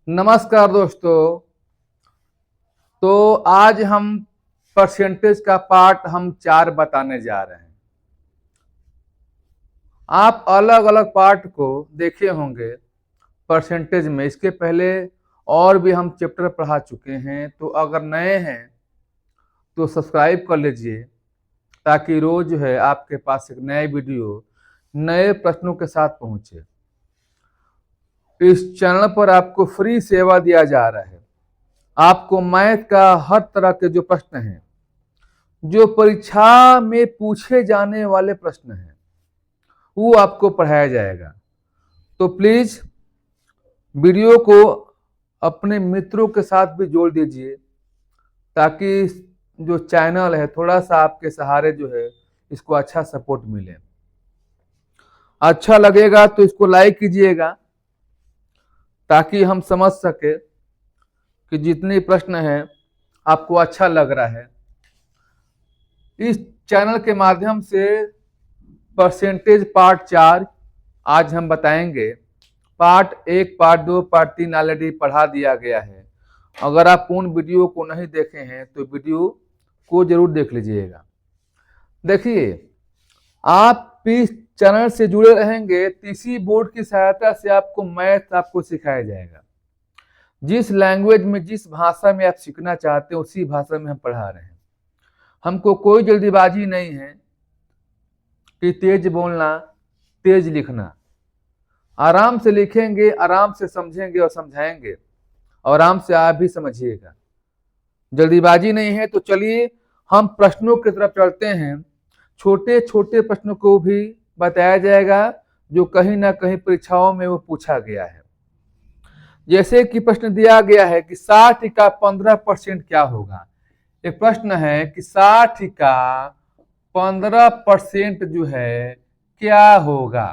नमस्कार दोस्तों। तो आज हम परसेंटेज का पार्ट हम 4 बताने जा रहे हैं। आप अलग अलग पार्ट को देखे होंगे परसेंटेज में। इसके पहले और भी हम चैप्टर पढ़ा चुके हैं, तो अगर नए हैं तो सब्सक्राइब कर लीजिए ताकि रोज जो है आपके पास एक नए वीडियो नए प्रश्नों के साथ पहुंचे। इस चैनल पर आपको फ्री सेवा दिया जा रहा है। आपको मैथ का हर तरह के जो प्रश्न हैं, जो परीक्षा में पूछे जाने वाले प्रश्न हैं, वो आपको पढ़ाया जाएगा। तो प्लीज वीडियो को अपने मित्रों के साथ भी जोड़ दीजिए ताकि जो चैनल है थोड़ा सा आपके सहारे जो है इसको अच्छा सपोर्ट मिले। अच्छा लगेगा तो इसको लाइक कीजिएगा ताकि हम समझ सके कि जितने प्रश्न हैं आपको अच्छा लग रहा है। इस चैनल के माध्यम से परसेंटेज पार्ट 4 आज हम बताएंगे। पार्ट 1, पार्ट 2, पार्ट 3 ऑलरेडी पढ़ा दिया गया है। अगर आप पूर्ण वीडियो को नहीं देखे हैं तो वीडियो को जरूर देख लीजिएगा। देखिए, आप इस चैनल से जुड़े रहेंगे तो इसी बोर्ड की सहायता से आपको मैथ आपको सिखाया जाएगा। जिस लैंग्वेज में, जिस भाषा में आप सीखना चाहते हैं उसी भाषा में हम पढ़ा रहे हैं। हमको कोई जल्दीबाजी नहीं है कि तेज बोलना, तेज लिखना। आराम से लिखेंगे, आराम से समझेंगे और समझाएंगे, और आराम से आप भी समझिएगा। जल्दीबाजी नहीं है। तो चलिए हम प्रश्नों की तरफ चलते हैं। छोटे छोटे प्रश्नों को भी बताया जाएगा जो कहीं ना कहीं परीक्षाओं में वो पूछा गया है। जैसे कि प्रश्न दिया गया है कि 60 का 15% क्या होगा। एक प्रश्न है कि 60 का 15% जो है क्या होगा।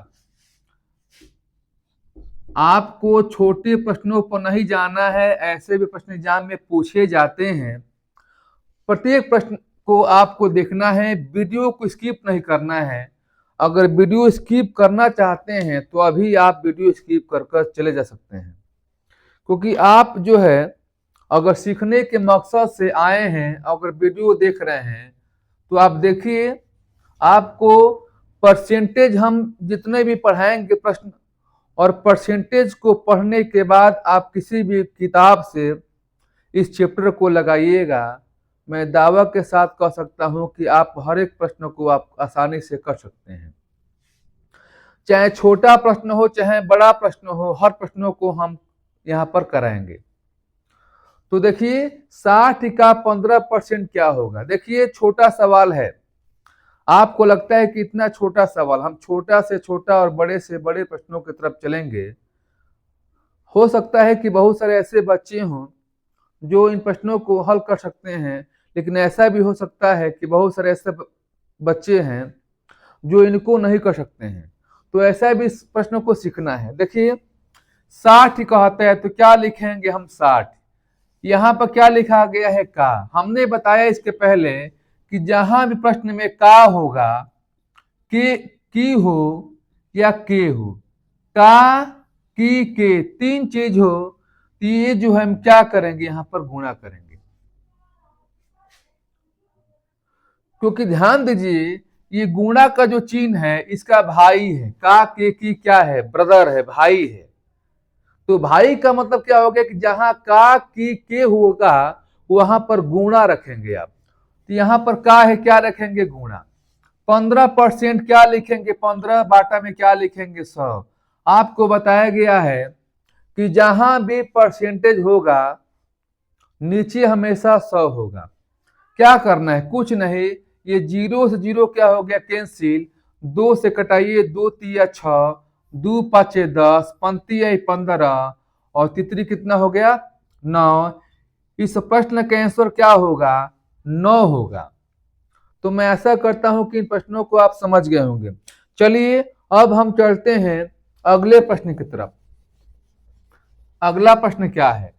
आपको छोटे प्रश्नों पर नहीं जाना है, ऐसे भी प्रश्न एग्जाम में पूछे जाते हैं। प्रत्येक प्रश्न को आपको देखना है, वीडियो को स्किप नहीं करना है। अगर वीडियो स्किप करना चाहते हैं तो अभी आप वीडियो स्किप कर चले जा सकते हैं, क्योंकि आप जो है अगर सीखने के मकसद से आए हैं, अगर वीडियो देख रहे हैं तो आप देखिए, आपको परसेंटेज हम जितने भी पढ़ाएंगे प्रश्न, और परसेंटेज को पढ़ने के बाद आप किसी भी किताब से इस चैप्टर को लगाइएगा, मैं दावा के साथ कह सकता हूं कि आप हर एक प्रश्न को आप आसानी से कर सकते हैं। चाहे छोटा प्रश्न हो चाहे बड़ा प्रश्न हो, हर प्रश्नों को हम यहां पर कराएंगे। तो देखिए 60 का 15% क्या होगा। देखिए छोटा सवाल है। आपको लगता है कि इतना छोटा सवाल, हम छोटा से छोटा और बड़े से बड़े प्रश्नों की तरफ चलेंगे। हो सकता है कि बहुत सारे ऐसे बच्चे हों जो इन प्रश्नों को हल कर सकते हैं, लेकिन ऐसा भी हो सकता है कि बहुत सारे ऐसे बच्चे हैं जो इनको नहीं कर सकते हैं। तो ऐसा भी इस प्रश्न को सीखना है। देखिए 60 कहता है तो क्या लिखेंगे हम 60। यहाँ पर क्या लिखा गया है का। हमने बताया इसके पहले कि जहां भी प्रश्न में का होगा, की हो या के हो, का की के तीन चीज हो, तो ये जो हम क्या करेंगे यहाँ पर गुणा करेंगे। क्योंकि ध्यान दीजिए ये गुणा का जो चिन्ह है इसका भाई है। का के की क्या है, ब्रदर है, भाई है। तो भाई का मतलब क्या हो गया कि जहां का की के होगा वहां पर गुणा रखेंगे आप। तो यहां पर का है, क्या रखेंगे, गुणा। 15% क्या लिखेंगे, 15 बाटा में क्या लिखेंगे, 100। आपको बताया गया है कि जहां भी परसेंटेज होगा नीचे हमेशा 100 होगा। क्या करना है, कुछ नहीं, ये 0 से 0 क्या हो गया, कैंसिल। 2 से कटाइए, 2 तिया 6, 2 पाँचे 10, पंती आई 15, और तितरी कितना हो गया, 9। इस प्रश्न का आंसर क्या होगा, 9 होगा। तो मैं ऐसा करता हूं कि इन प्रश्नों को आप समझ गए होंगे। चलिए अब हम चलते हैं अगले प्रश्न की तरफ। अगला प्रश्न क्या है।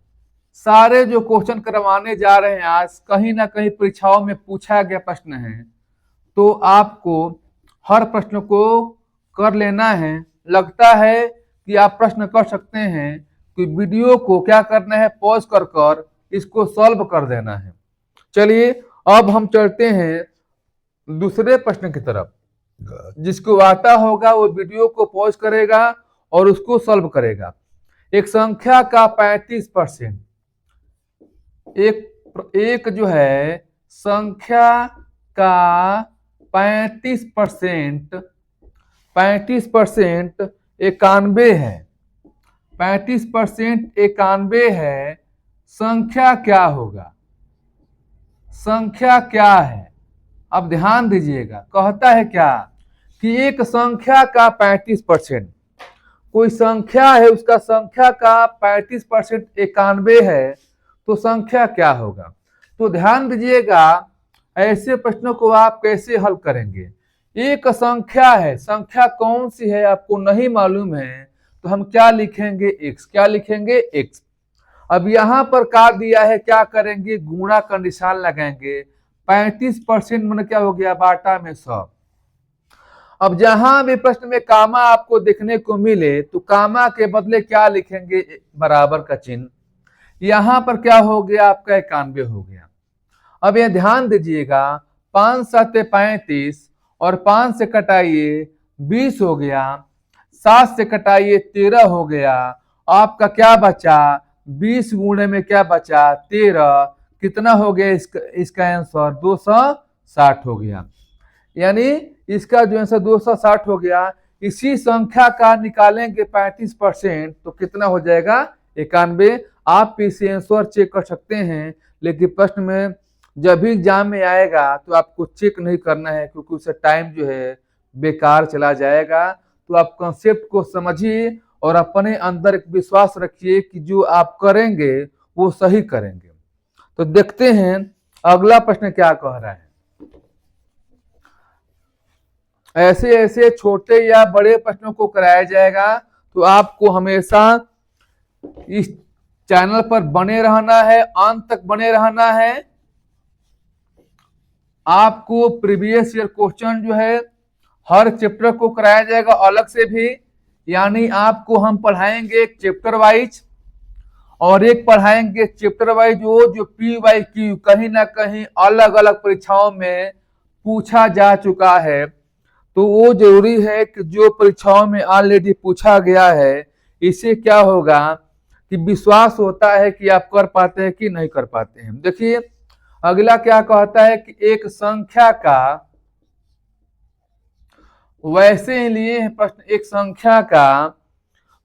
सारे जो क्वेश्चन करवाने जा रहे हैं आज कहीं ना कहीं परीक्षाओं में पूछा गया प्रश्न है, तो आपको हर प्रश्न को कर लेना है। लगता है कि आप प्रश्न कर सकते हैं, कि वीडियो को क्या करना है, पॉज कर कर इसको सॉल्व कर देना है। चलिए अब हम चलते हैं दूसरे प्रश्न की तरफ। जिसको आता होगा वो वीडियो को पॉज करेगा और उसको सॉल्व करेगा। एक संख्या का 35%, एक जो है संख्या का 35% 91 है। 35% 91 है। संख्या क्या होगा? संख्या क्या है? अब ध्यान दीजिएगा, कहता है क्या कि एक संख्या का 35%, कोई संख्या है उसका संख्या का 35% 91 है, तो संख्या क्या होगा? तो ध्यान दीजिएगा, ऐसे प्रश्नों को आप कैसे हल करेंगे। एक संख्या है, संख्या कौन सी है आपको नहीं मालूम है, तो हम क्या लिखेंगे? x। क्या लिखेंगे? x। अब यहां पर क्या दिया है, क्या करेंगे? गुणा का निशान लगाएंगे। 35% मन क्या हो गया? बाटा में 100। अब जहां भी प्रश्न में कामा आपको देखने को मिले तो कामा के बदले क्या लिखेंगे? बराबर का चिन्ह। यहां पर क्या हो गया? आपका 91 हो गया। अब यह ध्यान दीजिएगा, 5 7 35 और 5 से कटाइए 20 हो गया, 7 से कटाइए 13 हो गया। आपका क्या बचा? 20 गुणे में क्या बचा? 13। कितना हो गया इसका आंसर? 260 हो गया। यानी इसका जो आंसर 260 हो गया। इसी संख्या का निकालेंगे 35%, तो कितना हो जाएगा? 91। आप इसे आंसर चेक कर सकते हैं, लेकिन प्रश्न में जब भी एग्जाम में आएगा तो आपको चेक नहीं करना है, क्योंकि उससे टाइम जो है बेकार चला जाएगा। तो आप कंसेप्ट को समझिए और अपने अंदर एक विश्वास रखिए कि जो आप करेंगे वो सही करेंगे। तो देखते हैं अगला प्रश्न क्या कह रहा है। ऐसे ऐसे छोटे या बड़े प्रश्नों को कराया जाएगा, तो आपको हमेशा इस चैनल पर बने रहना है, अंत तक बने रहना है। आपको प्रीवियस ईयर क्वेश्चन जो है हर चैप्टर को कराया जाएगा अलग से भी, यानी आपको हम पढ़ाएंगे एक चैप्टर वाइज और एक पढ़ाएंगे चैप्टर वाइज जो PYQ कहीं ना कहीं अलग अलग परीक्षाओं में पूछा जा चुका है। तो वो जरूरी है कि जो परीक्षाओं में ऑलरेडी पूछा गया है, इससे क्या होगा कि विश्वास होता है कि आप कर पाते हैं कि नहीं कर पाते हैं। देखिए अगला क्या कहता है कि एक संख्या का, वैसे ही लिए हैं प्रश्न, एक संख्या का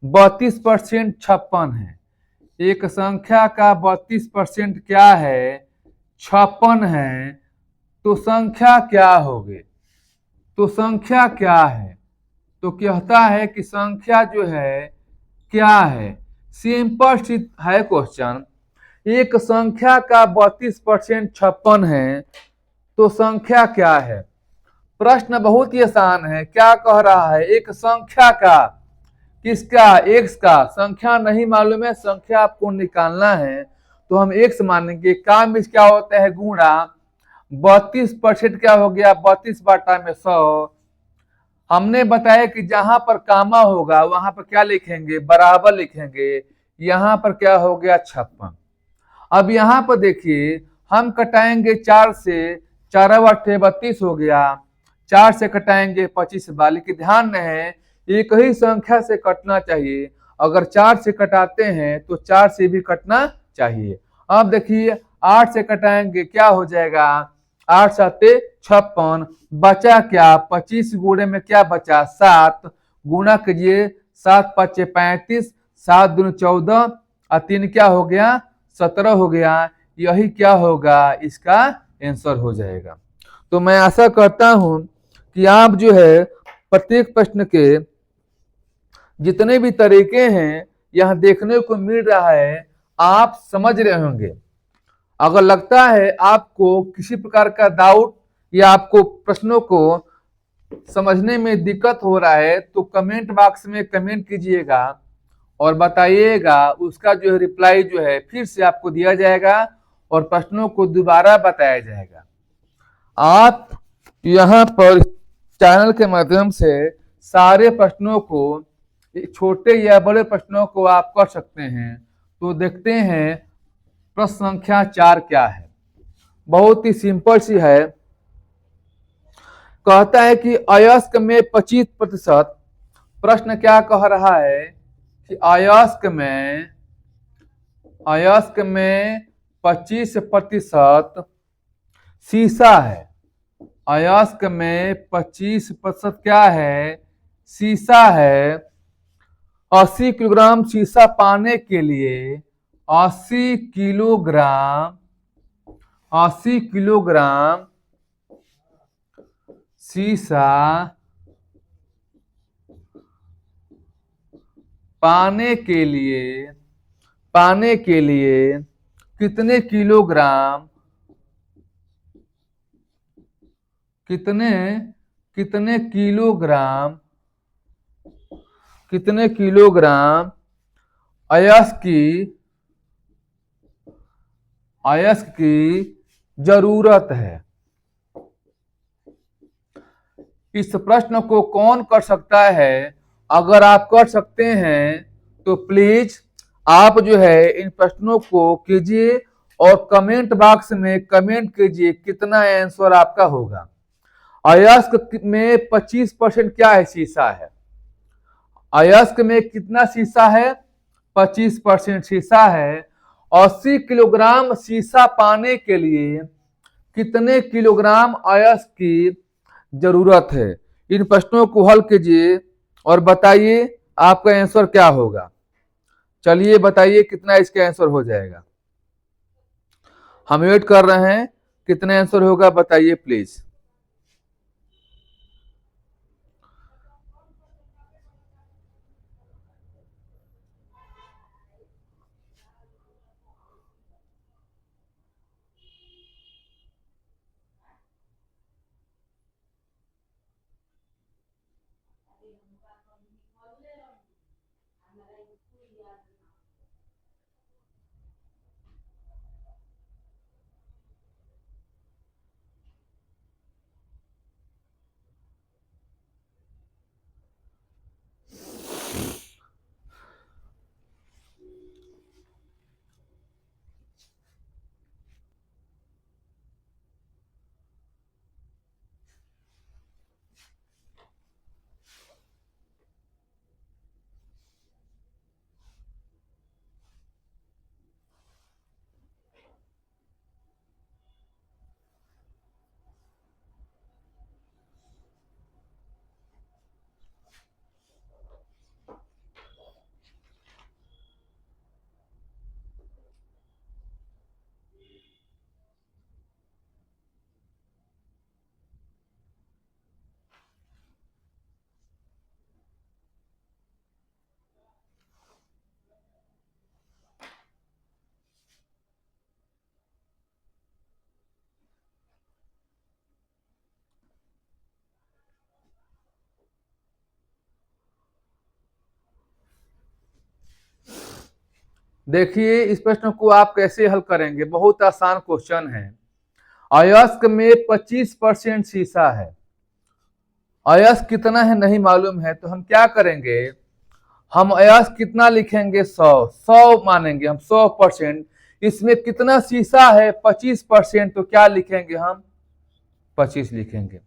32% 56 है। एक संख्या का 32% क्या है? 56 है। तो संख्या क्या होगी? तो संख्या क्या है? तो कहता है कि संख्या जो है क्या है? सिंपल सी है क्वेश्चन। एक संख्या का 32% 56 है, तो संख्या क्या है? प्रश्न बहुत ही आसान है। क्या कह रहा है? एक संख्या का, किसका? x का। संख्या नहीं मालूम है, संख्या आपको निकालना है, तो हम x मानेंगे। काम इस क्या होता है? गुणा। 32% क्या हो गया? 32 बाटा में 100। हमने बताया कि जहां पर कामा होगा वहां पर क्या लिखेंगे? बराबर लिखेंगे। यहां पर क्या हो गया? 56। अब यहां पर देखिए हम कटाएंगे 4 से, 4 8 32 हो गया। 4 से कटाएंगे 25 बाली की। ध्यान है एक ही संख्या से कटना चाहिए, अगर 4 से कटाते हैं तो 4 से भी कटना चाहिए। अब देखिए 8 से कटाएंगे क्या हो जाएगा? 8 7 56। बचा क्या? 25 गुणे में क्या बचा? 7। गुणा कीजिए, 7 5 35, 7 दूनी 14 और 3 क्या हो गया? 17 हो गया। यही क्या होगा? इसका आंसर हो जाएगा। तो मैं आशा करता हूं कि आप जो है प्रत्येक प्रश्न के जितने भी तरीके हैं यहां देखने को मिल रहा है, आप समझ रहे होंगे। अगर लगता है आपको किसी प्रकार का डाउट या आपको प्रश्नों को समझने में दिक्कत हो रहा है, तो कमेंट बॉक्स में कमेंट कीजिएगा और बताइएगा। उसका जो है रिप्लाई जो है फिर से आपको दिया जाएगा और प्रश्नों को दोबारा बताया जाएगा। आप यहाँ पर चैनल के माध्यम से सारे प्रश्नों को छोटे या बड़े प्रश्नों को आप कर सकते हैं। तो देखते हैं प्रश्न संख्या 4 क्या है। बहुत ही सिंपल सी है। कहता है कि अयस्क में 25%। प्रश्न क्या कह रहा है कि अयस्क में 25% शीशा है। अयस्क में 25% क्या है? शीशा है। 80 किलोग्राम शीशा पाने के लिए 80 किलोग्राम शीशा पाने के लिए कितने किलोग्राम अयस्क की जरूरत है? इस प्रश्न को कौन कर सकता है? अगर आप कर सकते हैं तो प्लीज आप जो है इन प्रश्नों को कीजिए और कमेंट बॉक्स में कमेंट कीजिए कितना आंसर आपका होगा। अयस्क में 25% क्या है? शीशा है। अयस्क में कितना शीशा है? 25% शीशा है। 80 किलोग्राम शीशा पाने के लिए कितने किलोग्राम अयस्क की जरूरत है? इन प्रश्नों को हल कीजिए और बताइए आपका आंसर क्या होगा। चलिए बताइए कितना इसका आंसर हो जाएगा। हम वेट कर रहे हैं, कितना आंसर होगा बताइए प्लीज। देखिए इस प्रश्न को आप कैसे हल करेंगे। बहुत आसान क्वेश्चन है। अयस्क में 25% शीशा है। अयस्क कितना है नहीं मालूम है, तो हम क्या करेंगे, हम अयस्क कितना लिखेंगे? 100 मानेंगे हम 100%। इसमें कितना शीशा है? 25%। तो क्या लिखेंगे हम? 25 लिखेंगे।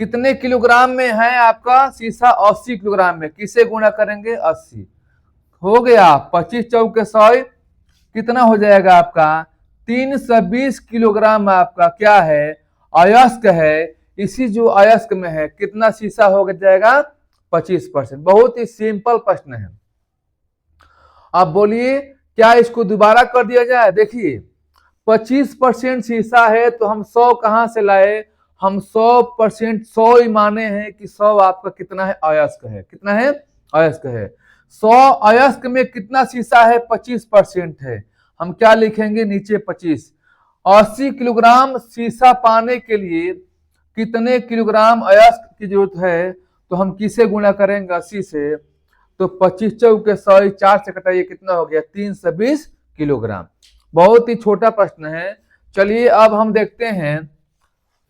कितने किलोग्राम में है आपका शीशा? 80 किलोग्राम में। किसे गुणा करेंगे? 80 हो गया। 25 चौके 100 कितना हो जाएगा आपका? 320 किलोग्राम आपका क्या है? अयस्क है। इसी जो अयस्क में है कितना शीशा हो जाएगा? 25%। बहुत ही सिंपल प्रश्न है। अब बोलिए क्या इसको दोबारा कर दिया जाए? देखिए 25% शीशा है तो हम 100 कहां से लाए? हम 100%, 100 ही माने हैं कि 100 आपका कितना है? अयस्क है। कितना है? अयस्क है। 100 अयस्क में कितना शीशा है? 25% है। हम क्या लिखेंगे नीचे? 25। 80 किलोग्राम शीशा पाने के लिए कितने किलोग्राम अयस्क की जरूरत है? तो हम किसे गुणा करेंगे? 80 से। तो 25 चौके 100, 4 से कटाइए कितना हो गया? 320 किलोग्राम। बहुत ही छोटा प्रश्न है। चलिए अब हम देखते हैं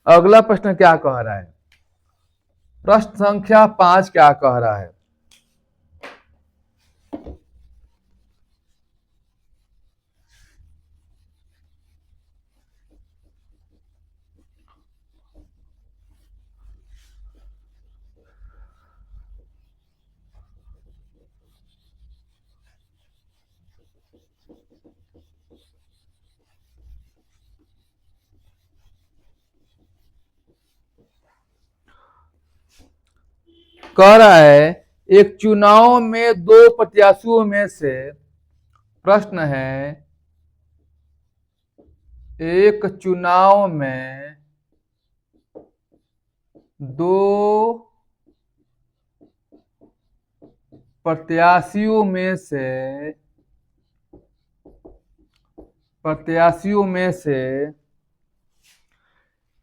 अगला प्रश्न क्या कह रहा है। प्रश्न संख्या 5 क्या कह रहा है। कह रहा है एक चुनाव में दो प्रत्याशियों में से, प्रश्न है एक चुनाव में दो प्रत्याशियों में से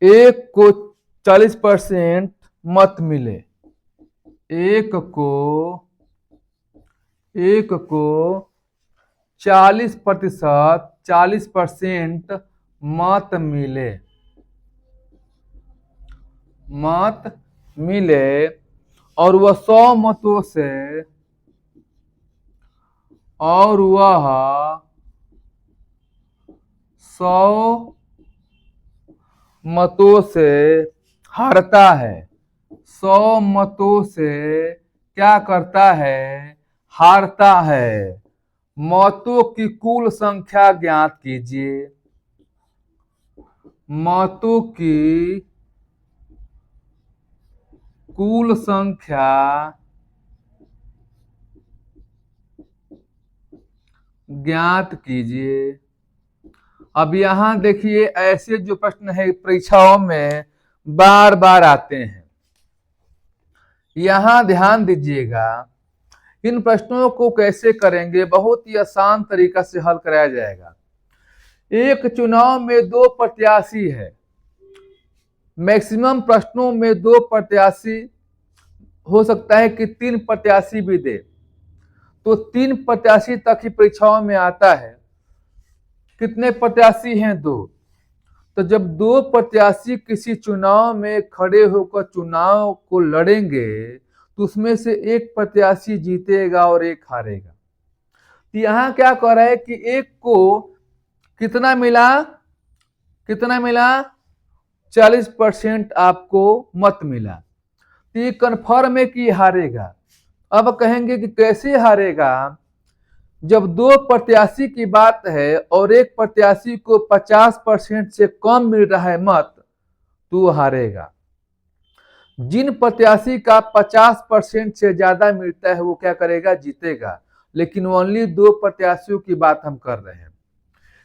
एक को 40% मत मिले, एक को 40% मत मिले और वह 100 मतों से हारता है, 100 मतों से क्या करता है, हारता है। मतों की कुल संख्या ज्ञात कीजिए। मतों की कुल संख्या ज्ञात कीजिए। अब यहां देखिए ऐसे जो प्रश्न है परीक्षाओं में बार बार आते हैं, यहां ध्यान दीजिएगा। इन प्रश्नों को कैसे करेंगे, बहुत ही आसान तरीका से हल कराया जाएगा। एक चुनाव में दो प्रत्याशी है, मैक्सिमम प्रश्नों में दो प्रत्याशी, हो सकता है कि 3 प्रत्याशी भी दे, तो 3 प्रत्याशी तक ही परीक्षाओं में आता है। कितने प्रत्याशी हैं? 2। तो जब 2 प्रत्याशी किसी चुनाव में खड़े होकर चुनाव को लड़ेंगे तो उसमें से एक प्रत्याशी जीतेगा और एक हारेगा। तो यहां क्या कह रहा है कि एक को कितना मिला 40% आपको मत मिला, तो ये कन्फर्म है कि हारेगा। अब कहेंगे कि कैसे हारेगा? जब 2 प्रत्याशी की बात है और एक प्रत्याशी को 50% से कम मिल रहा है मत, तो हारेगा। जिन प्रत्याशी का 50% से ज्यादा मिलता है वो क्या करेगा? जीतेगा। लेकिन ओनली 2 प्रत्याशियों की बात हम कर रहे हैं,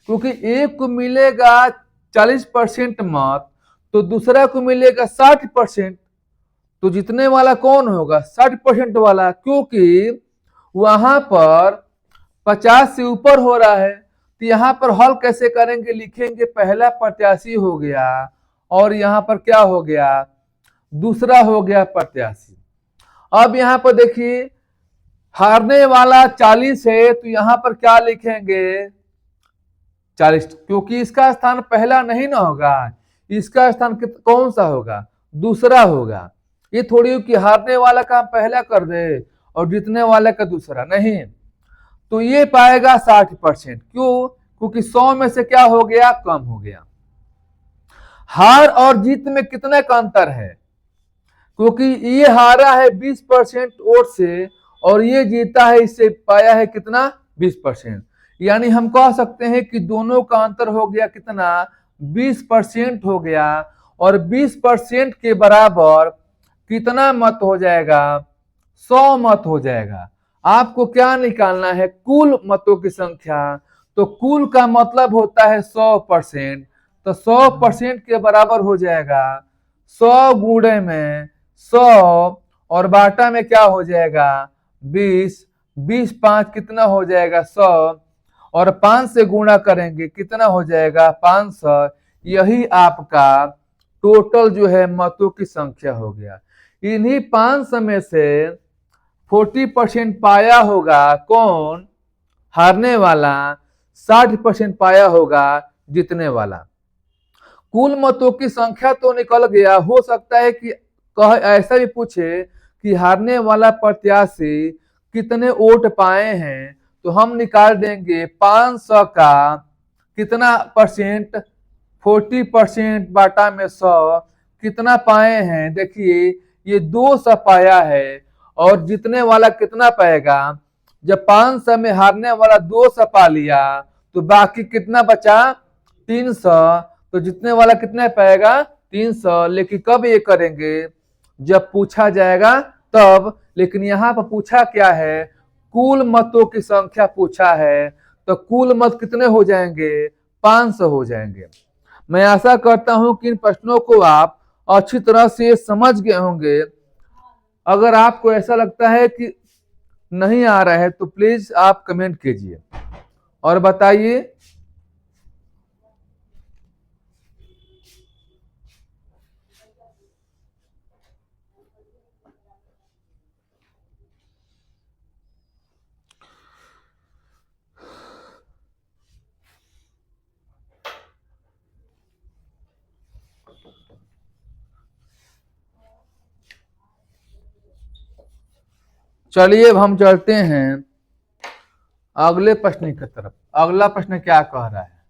क्योंकि एक को मिलेगा 40% मत तो दूसरा को मिलेगा 60%, तो जीतने वाला कौन होगा? 60% वाला, क्योंकि वहां पर 50 से ऊपर हो रहा है। तो यहां पर हल कैसे करेंगे? लिखेंगे पहला प्रत्याशी हो गया और यहां पर क्या हो गया? दूसरा हो गया प्रत्याशी। अब यहां पर देखिए हारने वाला 40 है, तो यहां पर क्या लिखेंगे? 40, क्योंकि इसका स्थान पहला नहीं ना होगा, इसका स्थान कौन सा होगा? दूसरा होगा। ये थोड़ी कि हारने वाला का पहला कर दे और जीतने वाले का दूसरा, नहीं। तो ये पाएगा 60%। क्यों? क्योंकि 100 में से क्या हो गया? कम हो गया। हार और जीत में कितने का अंतर है? क्योंकि ये हारा है 20% वोट से और ये जीता है, इससे पाया है कितना? 20%। यानी हम कह सकते हैं कि दोनों का अंतर हो गया कितना? 20% हो गया। और 20% के बराबर कितना मत हो जाएगा? 100 मत हो जाएगा। आपको क्या निकालना है? कुल मतों की संख्या। तो कुल का मतलब होता है 100%, तो 100% के बराबर हो जाएगा 100 गुणे में 100 और बाटा में क्या हो जाएगा? 20। 20 5 कितना हो जाएगा? 100 और 5 से गुणा करेंगे कितना हो जाएगा? 500। यही आपका टोटल जो है मतों की संख्या हो गया। इन्हीं 500 में से 40% पाया होगा कौन? हारने वाला। 60% पाया होगा जीतने वाला। कुल मतों की संख्या तो निकल गया। हो सकता है कि ऐसा भी पूछे कि हारने वाला प्रत्याशी कितने वोट पाए हैं, तो हम निकाल देंगे 500 का कितना परसेंट? 40% बाटा में 100 कितना पाए हैं? देखिए ये 200 पाया है और जीतने वाला कितना पाएगा? जब 500 में हारने वाला 200 पा लिया तो बाकी कितना बचा? 300। तो जीतने वाला कितना पाएगा? 300। लेकिन कब ये करेंगे? जब पूछा जाएगा तब। लेकिन यहाँ पर पूछा क्या है? कुल मतों की संख्या पूछा है, तो कुल मत कितने हो जाएंगे? 500 हो जाएंगे। मैं आशा करता हूं कि इन प्रश्नों को आप अच्छी तरह से समझ गए होंगे। अगर आपको ऐसा लगता है कि नहीं आ रहा है तो प्लीज आप कमेंट कीजिए और बताइए। चलिए अब हम चलते हैं अगले प्रश्न की तरफ। अगला प्रश्न क्या कह रहा है?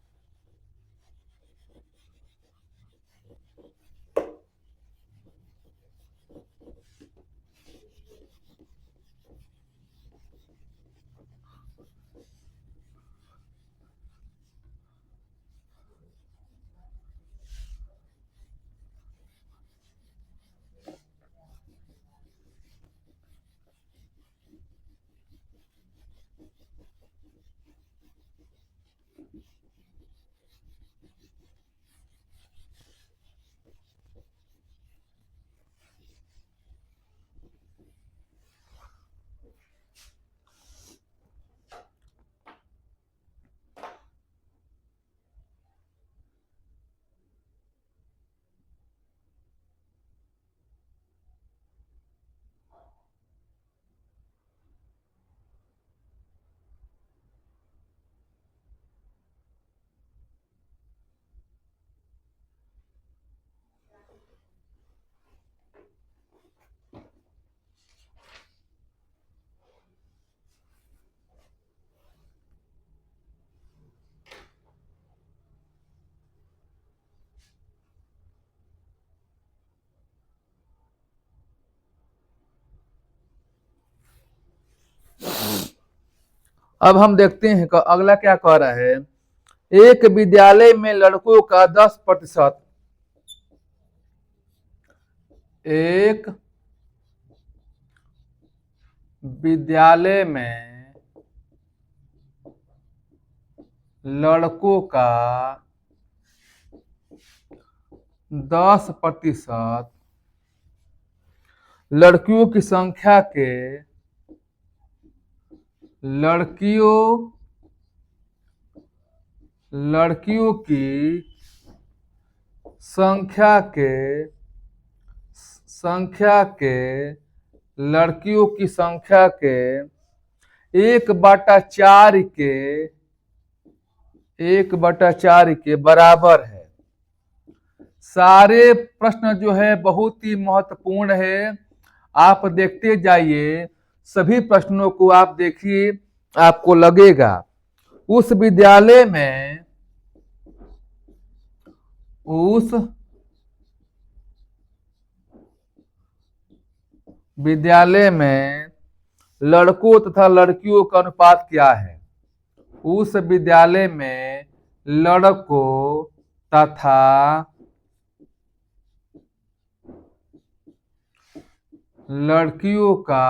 अब हम देखते हैं अगला क्या कह रहा है। एक विद्यालय में लड़कों का 10%, एक विद्यालय में लड़कों का 10% लड़कियों की संख्या के लड़कियों की लड़कियों की संख्या के 1/4 के बराबर है। सारे प्रश्न जो है बहुत ही महत्वपूर्ण है, आप देखते जाइए। सभी प्रश्नों को आप देखिए, आपको लगेगा उस विद्यालय में लड़कों तथा लड़कियों का अनुपात क्या है? उस विद्यालय में लड़कों तथा लड़कियों का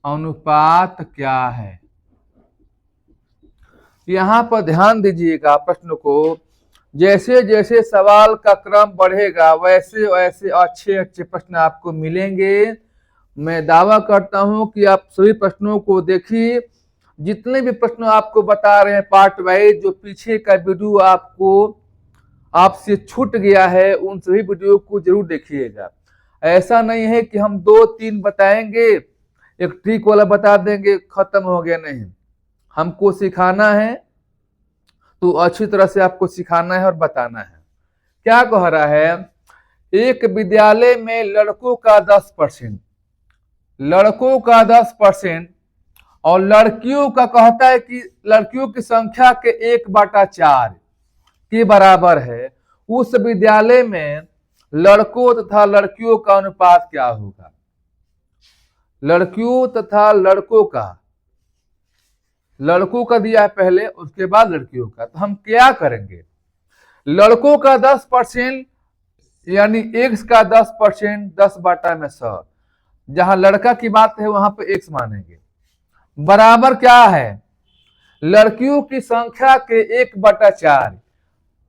अनुपात क्या है? यहां पर ध्यान दीजिएगा प्रश्न को। जैसे जैसे सवाल का क्रम बढ़ेगा वैसे वैसे अच्छे अच्छे प्रश्न आपको मिलेंगे। मैं दावा करता हूं कि आप सभी प्रश्नों को देखिए। जितने भी प्रश्न आपको बता रहे हैं पार्ट वाइज, जो पीछे का वीडियो आपसे छूट गया है, उन सभी वीडियो को जरूर देखिएगा। ऐसा नहीं है कि हम 2-3 बताएंगे, एक ट्रिक वाला बता देंगे, खत्म हो गया। नहीं, हमको सिखाना है तो अच्छी तरह से आपको सिखाना है और बताना है। क्या कह रहा है? एक विद्यालय में लड़कों का 10%, लड़कों का 10% और लड़कियों का कहता है कि लड़कियों की संख्या के 1/4 के बराबर है। उस विद्यालय में लड़कों तथा लड़कियों का अनुपात क्या होगा? लड़कियों तथा लड़कों का दिया है पहले, उसके बाद लड़कियों का। तो हम क्या करेंगे, लड़कों का 10% यानी x का 10%, 10/100। जहां लड़का की बात है वहां पे x मानेंगे, बराबर क्या है लड़कियों की संख्या के 1/4।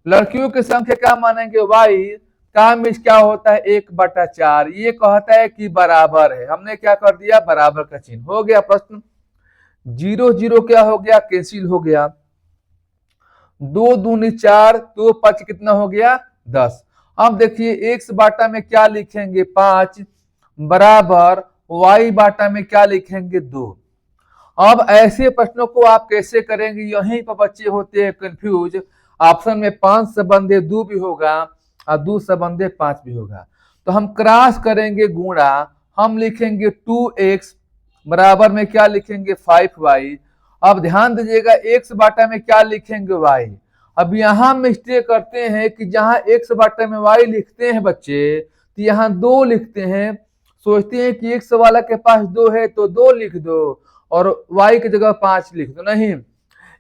लड़कियों की संख्या क्या मानेंगे, y का मिस क्या होता है 1/4। ये कहता है कि बराबर है, हमने क्या कर दिया, बराबर का चिन्ह। हो गया प्रश्न। 0 0 क्या हो गया, कैंसिल हो गया। 2 दूनी 4, 2 5 कितना हो गया, 10। अब देखिए x बाटा में क्या लिखेंगे, 5 बराबर y बाटा में क्या लिखेंगे, 2। अब ऐसे प्रश्नों को आप कैसे करेंगे, यहीं पर बच्चे होते हैं कंफ्यूज। ऑप्शन में 5 संबंधे 2 भी होगा और 2 संबंधे 5 भी होगा। तो हम क्रॉस करेंगे गुणा, हम लिखेंगे 2x बराबर में क्या लिखेंगे, 5y। अब ध्यान दीजिएगा x बाटा में क्या लिखेंगे, y। अब यहां मिस्टेक करते हैं कि जहां x बाटा में y लिखते हैं बच्चे, तो यहाँ 2 लिखते हैं। सोचते हैं कि x वाला के पास 2 है तो 2 लिख दो और y की जगह 5 लिख दो। नहीं,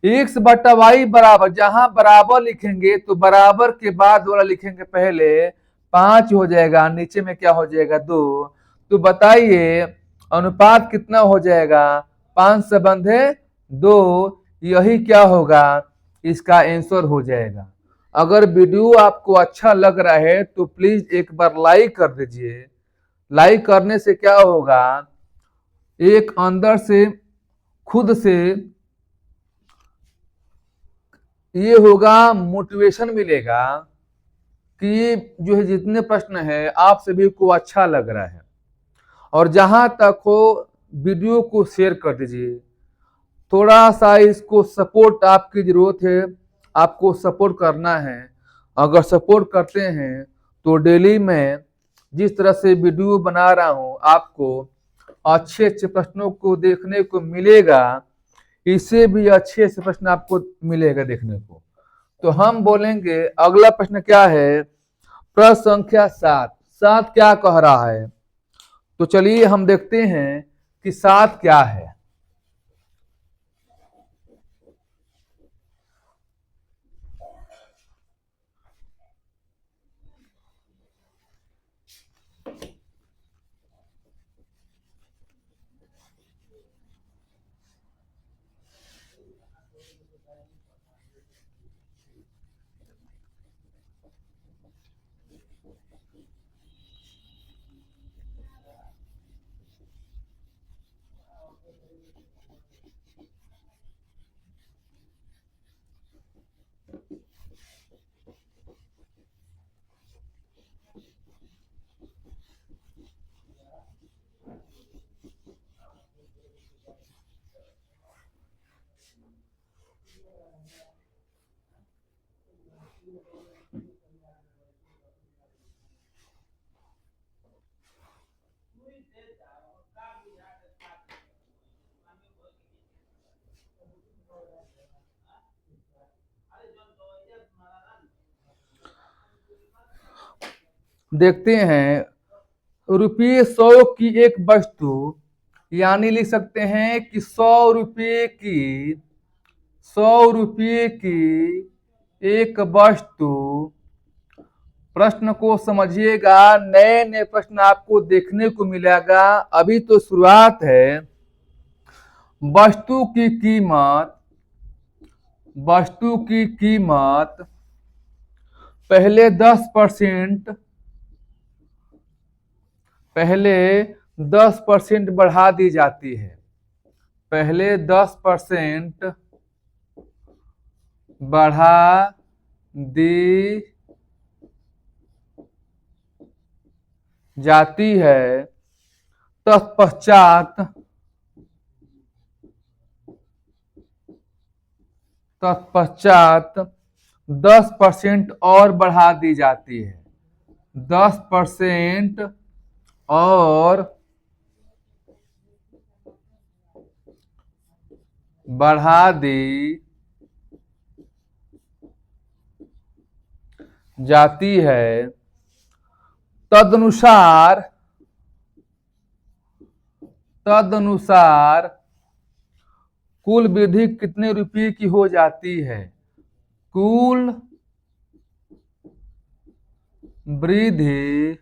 x बटा y बराबर, जहां बराबर लिखेंगे तो बराबर के बाद वाला लिखेंगे पहले, 5 हो जाएगा, नीचे में क्या हो जाएगा, 2। तो बताइए अनुपात कितना हो जाएगा, 5 संबंधे 2। यही क्या होगा, इसका आंसर हो जाएगा। अगर वीडियो आपको अच्छा लग रहा है तो प्लीज एक बार लाइक कर दीजिए। लाइक करने से क्या होगा, एक अंदर से खुद से ये होगा, मोटिवेशन मिलेगा कि जो है जितने प्रश्न है आप सभी को अच्छा लग रहा है। और जहां तक हो वीडियो को शेयर कर दीजिए। थोड़ा सा इसको सपोर्ट आपकी जरूरत है, आपको सपोर्ट करना है। अगर सपोर्ट करते हैं तो डेली मैं जिस तरह से वीडियो बना रहा हूं आपको अच्छे अच्छे प्रश्नों को देखने को मिलेगा, इससे भी अच्छे से प्रश्न आपको मिलेगा देखने को। तो हम बोलेंगे अगला प्रश्न क्या है, प्रश्न संख्या 7। 7 क्या कह रहा है, तो चलिए हम देखते हैं कि 7 क्या है। देखते हैं, ₹100 की एक वस्तु, यानी लिख सकते हैं कि 100 रुपये की एक वस्तु। प्रश्न को समझिएगा, नए नए प्रश्न आपको देखने को मिलेगा, अभी तो शुरुआत है। वस्तु की कीमत पहले 10% बढ़ा दी जाती है। पहले 10% बढ़ा दी जाती है, तत्पश्चात 10% और बढ़ा दी जाती है। 10% और बढ़ा दी जाती है, तदनुसार तदनुसार कुल वृद्धि कितने रुपये की हो जाती है? कुल वृद्धि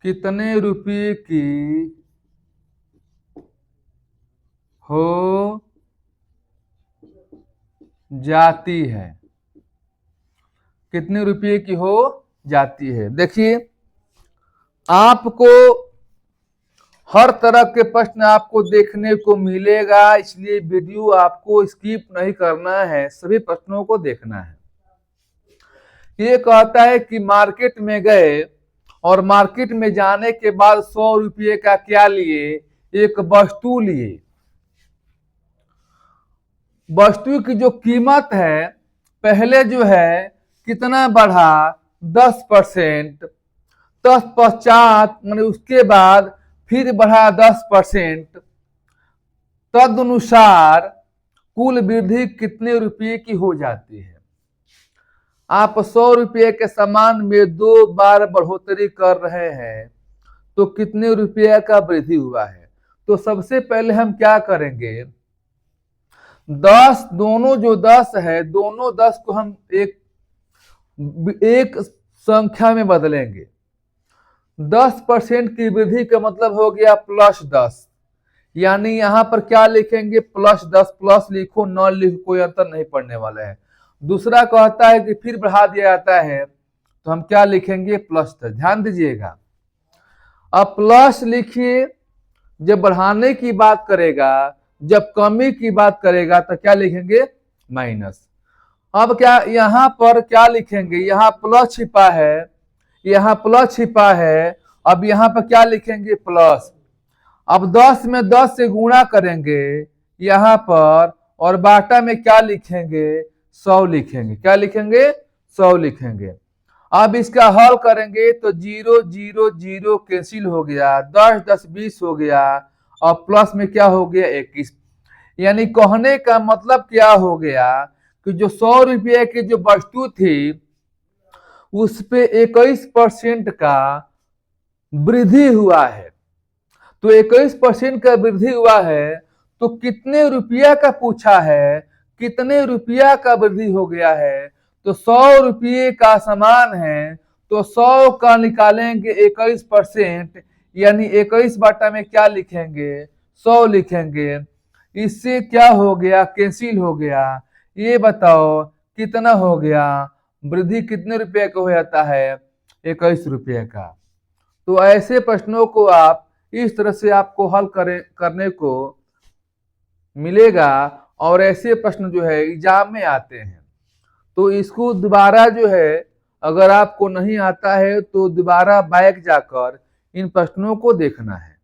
कितने रुपये की हो जाती है? कितने रुपये की हो जाती है? देखिए, आपको हर तरह के प्रश्न आपको देखने को मिलेगा, इसलिए वीडियो आपको स्किप नहीं करना है, सभी प्रश्नों को देखना है। ये कहता है कि मार्केट में गए और मार्केट में जाने के बाद 100 रुपये का क्या लिए? एक वस्तु लिए। वस्तु की जो कीमत है पहले जो है कितना बढ़ा? 10%। तत्पश्चात मैंने उसके बाद फिर बढ़ा 10%। तदनुसार कुल वृद्धि कितने रुपये की हो जाती है? आप 100 रुपये के सामान में 2 बार बढ़ोतरी कर रहे हैं तो कितने रुपये का वृद्धि हुआ है? तो सबसे पहले हम क्या करेंगे, 10 दोनों जो 10 है, दोनों 10 को हम एक संख्या में बदलेंगे। 10% की वृद्धि का मतलब हो गया +10, यानी यहां पर क्या लिखेंगे? +10। प्लस लिखो न लिखो कोई अंतर नहीं पड़ने वाला है। दूसरा कहता है कि फिर बढ़ा दिया जाता है तो हम क्या लिखेंगे? +10। ध्यान दीजिएगा, अब प्लस लिखिए जब बढ़ाने की बात करेगा, जब कमी की बात करेगा तो क्या लिखेंगे? माइनस। अब क्या यहां पर क्या लिखेंगे? यहां प्लस छिपा है, यहां प्लस छिपा है, अब यहां पर क्या लिखेंगे? प्लस। अब 10 में 10 से गुणा करेंगे यहां पर, और बाटा में क्या लिखेंगे? 100 लिखेंगे। क्या लिखेंगे? 100 लिखेंगे। अब इसका हल करेंगे तो 0 0 0 कैंसिल हो गया, 10 10 20 हो गया, और प्लस में क्या हो गया? 21। यानी कहने का मतलब क्या हो गया कि जो 100 रुपये की जो वस्तु थी उस पे 21% का वृद्धि हुआ है। तो 21% का वृद्धि हुआ है तो कितने रुपया का पूछा है? कितने रुपया का वृद्धि हो गया है? तो 100 रुपये का सामान है तो 100 का निकालेंगे 21%, यानी 21 बाटा में क्या लिखेंगे? 100 लिखेंगे। इससे क्या हो गया? कैंसिल हो गया। ये बताओ कितना हो गया? वृद्धि कितने रुपए का हो जाता है? 21 रुपये का। तो ऐसे प्रश्नों को आप इस तरह से आपको हल करने को मिलेगा, और ऐसे प्रश्न जो है एग्जाम में आते हैं। तो इसको दोबारा जो है, अगर आपको नहीं आता है तो दोबारा बैक जाकर इन प्रश्नों को देखना है।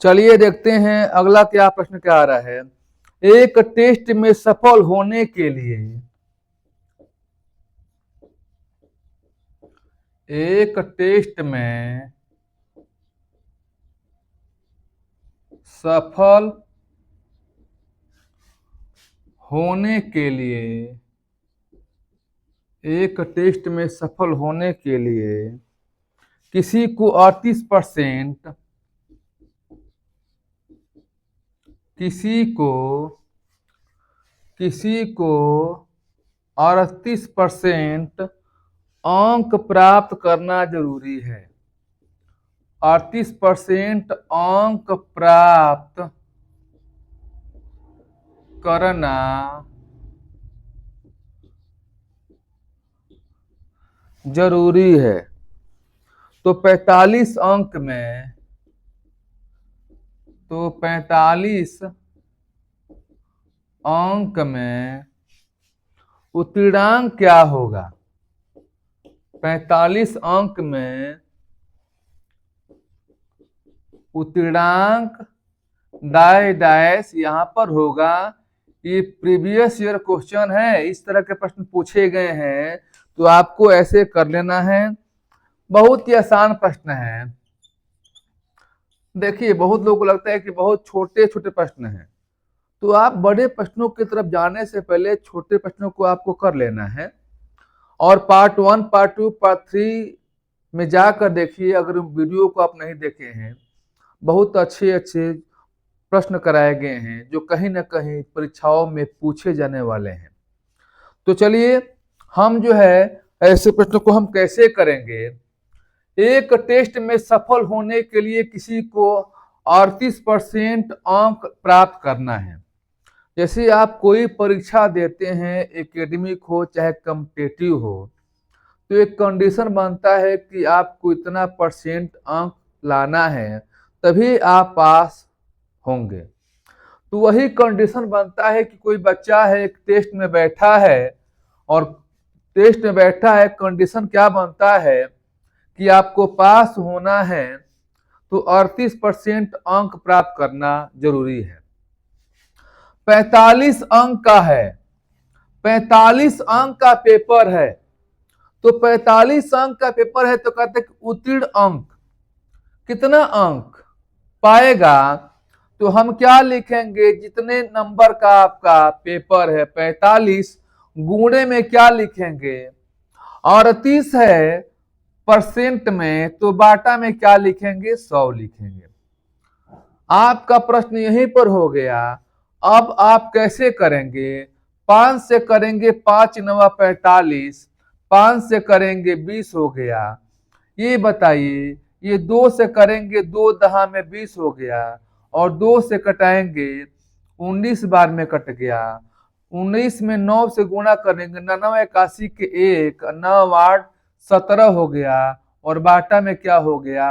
चलिए देखते हैं अगला क्या प्रश्न क्या आ रहा है। एक टेस्ट में सफल होने के लिए, एक टेस्ट में सफल होने के लिए, एक टेस्ट में सफल होने के लिए किसी को 38%, किसी को 38% अंक प्राप्त करना जरूरी है। 38% अंक प्राप्त करना जरूरी है। तो 45 अंक में, तो 45 अंक में उत्तीर्णांक क्या होगा? 45 अंक में उत्तीर्णांक डैश यहां पर होगा। ये प्रीवियस ईयर क्वेश्चन है, इस तरह के प्रश्न पूछे गए हैं तो आपको ऐसे कर लेना है। बहुत ही आसान प्रश्न है। देखिए बहुत लोगों को लगता है कि बहुत छोटे छोटे प्रश्न हैं, तो आप बड़े प्रश्नों की तरफ जाने से पहले छोटे प्रश्नों को आपको कर लेना है। और पार्ट 1, पार्ट 2, पार्ट 3 में जाकर देखिए, अगर वीडियो को आप नहीं देखे हैं, बहुत अच्छे अच्छे प्रश्न कराए गए हैं जो कहीं ना कहीं परीक्षाओं में पूछे जाने वाले हैं। तो चलिए हम जो है ऐसे प्रश्नों को हम कैसे करेंगे। एक टेस्ट में सफल होने के लिए किसी को 38% अंक प्राप्त करना है। जैसे आप कोई परीक्षा देते हैं, एकेडमिक हो चाहे कॉम्पिटिटिव हो, तो एक कंडीशन बनता है कि आपको इतना % अंक लाना है तभी आप पास होंगे। तो वही कंडीशन बनता है कि कोई बच्चा है एक टेस्ट में बैठा है, और टेस्ट में बैठा है, कंडीशन क्या बनता है कि आपको पास होना है तो 38% अंक प्राप्त करना जरूरी है। 45 अंक का है, 45 अंक का पेपर है, तो 45 अंक का पेपर है तो कहते हैं कि उत्तीर्ण अंक कितना अंक पाएगा। तो हम क्या लिखेंगे, जितने नंबर का आपका पेपर है 45 गुणे में क्या लिखेंगे 38 है % में, तो बाटा में क्या लिखेंगे 100 लिखेंगे। आपका प्रश्न यहीं पर हो गया। अब आप कैसे करेंगे, 5 से करेंगे 5 9 45, 5 से करेंगे 20 हो गया। ये बताइए, ये 2 से करेंगे 2 दहा में 20 हो गया, और 2 से कटाएंगे 19 बार में कट गया। 19 में 9 से गुणा करेंगे 9 81 के 1, 9 8 17 हो गया, और बाटा में क्या हो गया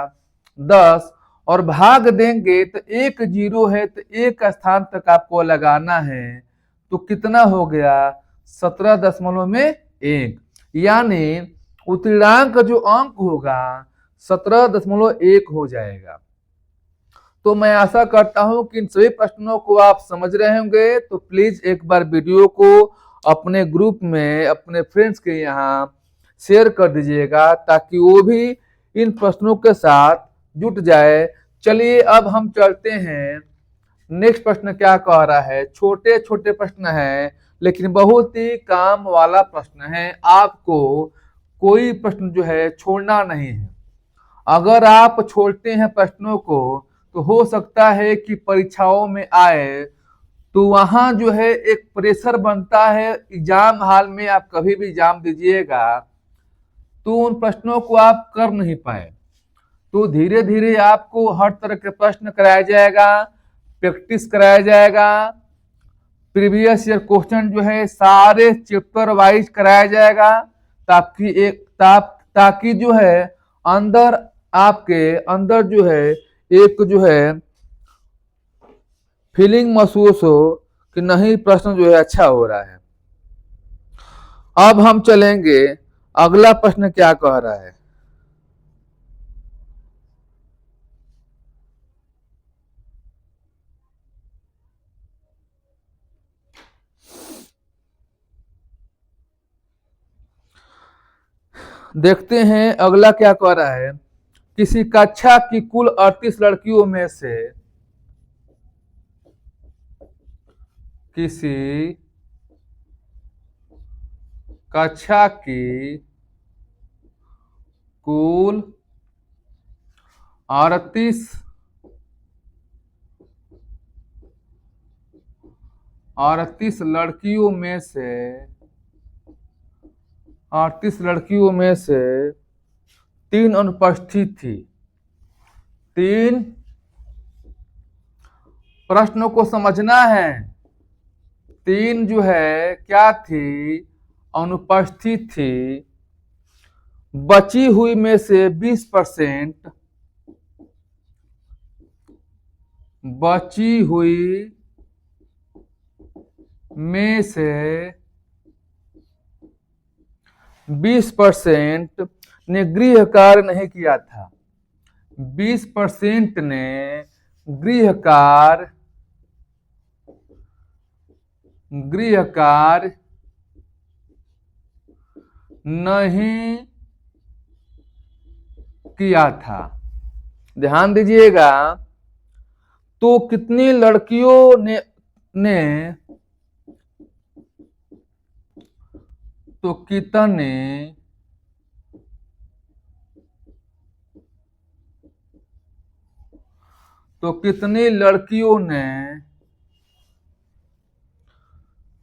10, और भाग देंगे तो 1 0 है तो एक स्थान तक आपको लगाना है, तो कितना हो गया 17.1, यानी उत्तीर्णांक जो अंक होगा 17.1 हो जाएगा। तो मैं आशा करता हूं कि इन सभी प्रश्नों को आप समझ रहे होंगे। तो प्लीज एक बार वीडियो को अपने ग्रुप में अपने फ्रेंड्स के यहाँ शेयर कर दीजिएगा ताकि वो भी इन प्रश्नों के साथ जुट जाए। चलिए अब हम चलते हैं, नेक्स्ट प्रश्न क्या कह रहा है। छोटे छोटे प्रश्न है लेकिन बहुत ही काम वाला प्रश्न है, आपको कोई प्रश्न जो है छोड़ना नहीं है। अगर आप छोड़ते हैं प्रश्नों को तो हो सकता है कि परीक्षाओं में आए तो वहां जो है एक प्रेशर बनता है। एग्जाम हॉल में आप कभी भी एग्जाम दीजिएगा तो उन प्रश्नों को आप कर नहीं पाए, तो धीरे धीरे आपको हर तरह के प्रश्न कराया जाएगा, प्रैक्टिस कराया जाएगा, प्रीवियस ईयर क्वेश्चन जो है सारे चैप्टर वाइज कराया जाएगा, ताकि जो है अंदर आपके अंदर जो है एक जो है फीलिंग महसूस हो कि नहीं प्रश्न जो है अच्छा हो रहा है। अब हम चलेंगे, अगला प्रश्न क्या कह रहा है। देखते हैं अगला क्या कह रहा है। किसी कक्षा की कुल 38 लड़कियों में से किसी कक्षा की कुल 38 लड़कियों में से 3 अनुपस्थित थी। 3 प्रश्नों को समझना है। 3 जो है क्या थी, अनुपस्थित थी। बची हुई में से 20%, बची हुई में से 20% ने गृह कार्य नहीं किया था। 20% ने गृह कार्य नहीं किया था। ध्यान दीजिएगा। तो कितनी लड़कियों ने तो कितने तो कितनी लड़कियों ने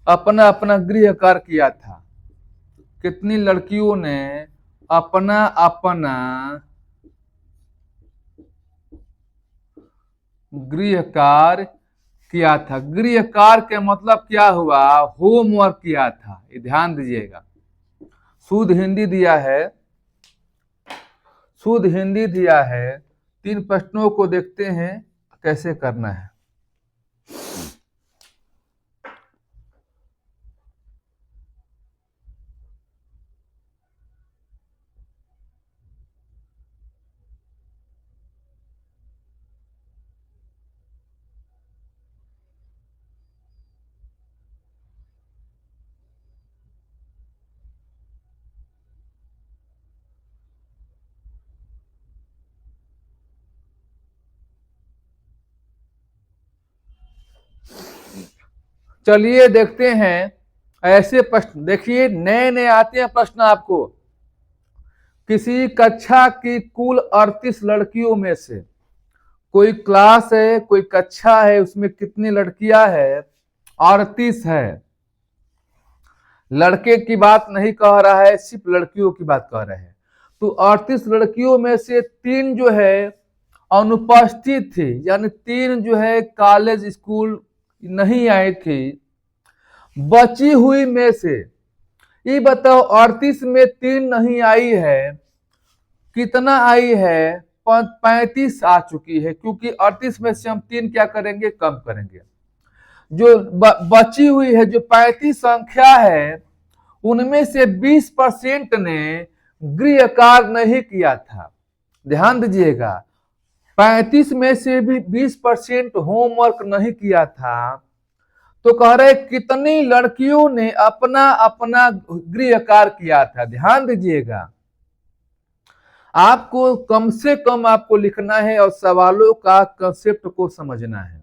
अपना अपना गृह कार्य किया था। कितनी लड़कियों ने अपना अपना गृह कार्य किया था। गृह कार्य के मतलब क्या हुआ, होमवर्क किया था। ये ध्यान दीजिएगा। शुद्ध हिंदी दिया है, शुद्ध हिंदी दिया है। 3 प्रश्नों को देखते हैं कैसे करना है। चलिए देखते हैं ऐसे प्रश्न। देखिए नए नए आते हैं प्रश्न आपको। किसी कक्षा की कुल 38 लड़कियों में से, कोई क्लास है, कोई कक्षा है, उसमें कितनी लड़कियां है, 38 है। लड़के की बात नहीं कह रहा है, सिर्फ लड़कियों की बात कह रहे हैं। तो 38 लड़कियों में से 3 जो है अनुपस्थित थी, यानी 3 जो है कॉलेज स्कूल नहीं आई थी। बची हुई में से, ये बताओ 38 में 3 नहीं आई है, कितना आई है, 35 आ चुकी है। क्योंकि 38 में से हम 3 क्या करेंगे, कम करेंगे। जो बची हुई है, जो 35 संख्या है, उनमें से 20% ने गृह कार्य नहीं किया था। ध्यान दीजिएगा। 35 में से भी 20% होमवर्क नहीं किया था। तो कह रहे कितनी लड़कियों ने अपना अपना गृह कार्य किया था। ध्यान दीजिएगा। आपको कम से कम आपको लिखना है और सवालों का कंसेप्ट को समझना है।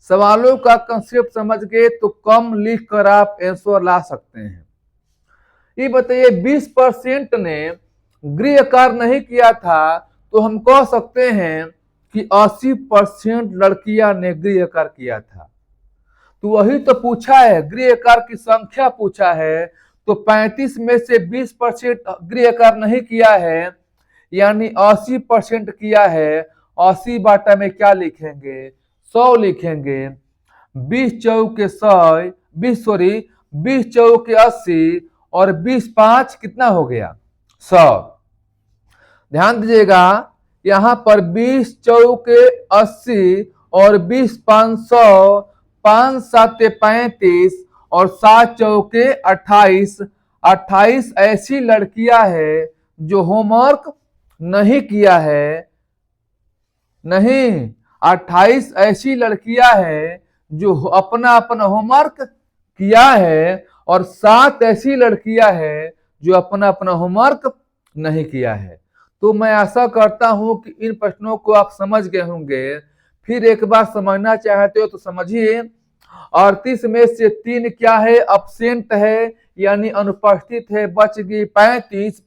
सवालों का कंसेप्ट समझ गए तो कम लिख कर आप आंसर ला सकते हैं। ये बताइए 20% ने गृह कार्य नहीं किया था, तो हम कह सकते हैं कि 80% लड़कियां ने गृह कार्य किया था। तो वही तो पूछा है, गृह कार्य की संख्या पूछा है। तो 35 में से 20% गृह कार्य नहीं किया है, यानी 80% किया है। 80 बाटा में क्या लिखेंगे, 100 लिखेंगे। 20 चौके 100, 20 चौके 80 और 20 5 कितना हो गया, 100। ध्यान दीजिएगा। यहां पर 20 चौके 80 और 20 500, 5 7 35 और 7 चौके 28। 28 ऐसी लड़कियां हैं जो होमवर्क नहीं किया है। नहीं, 28 ऐसी लड़कियां हैं जो अपना अपना होमवर्क किया है, और 7 ऐसी लड़कियां हैं जो अपना अपना होमवर्क नहीं किया है। तो मैं आशा करता हूं कि इन प्रश्नों को आप समझ गए होंगे। फिर एक बार समझना चाहते हो तो समझिए। 38 में से 3 क्या है? अब्सेंट है, यानी अनुपस्थित है, बच गई 35।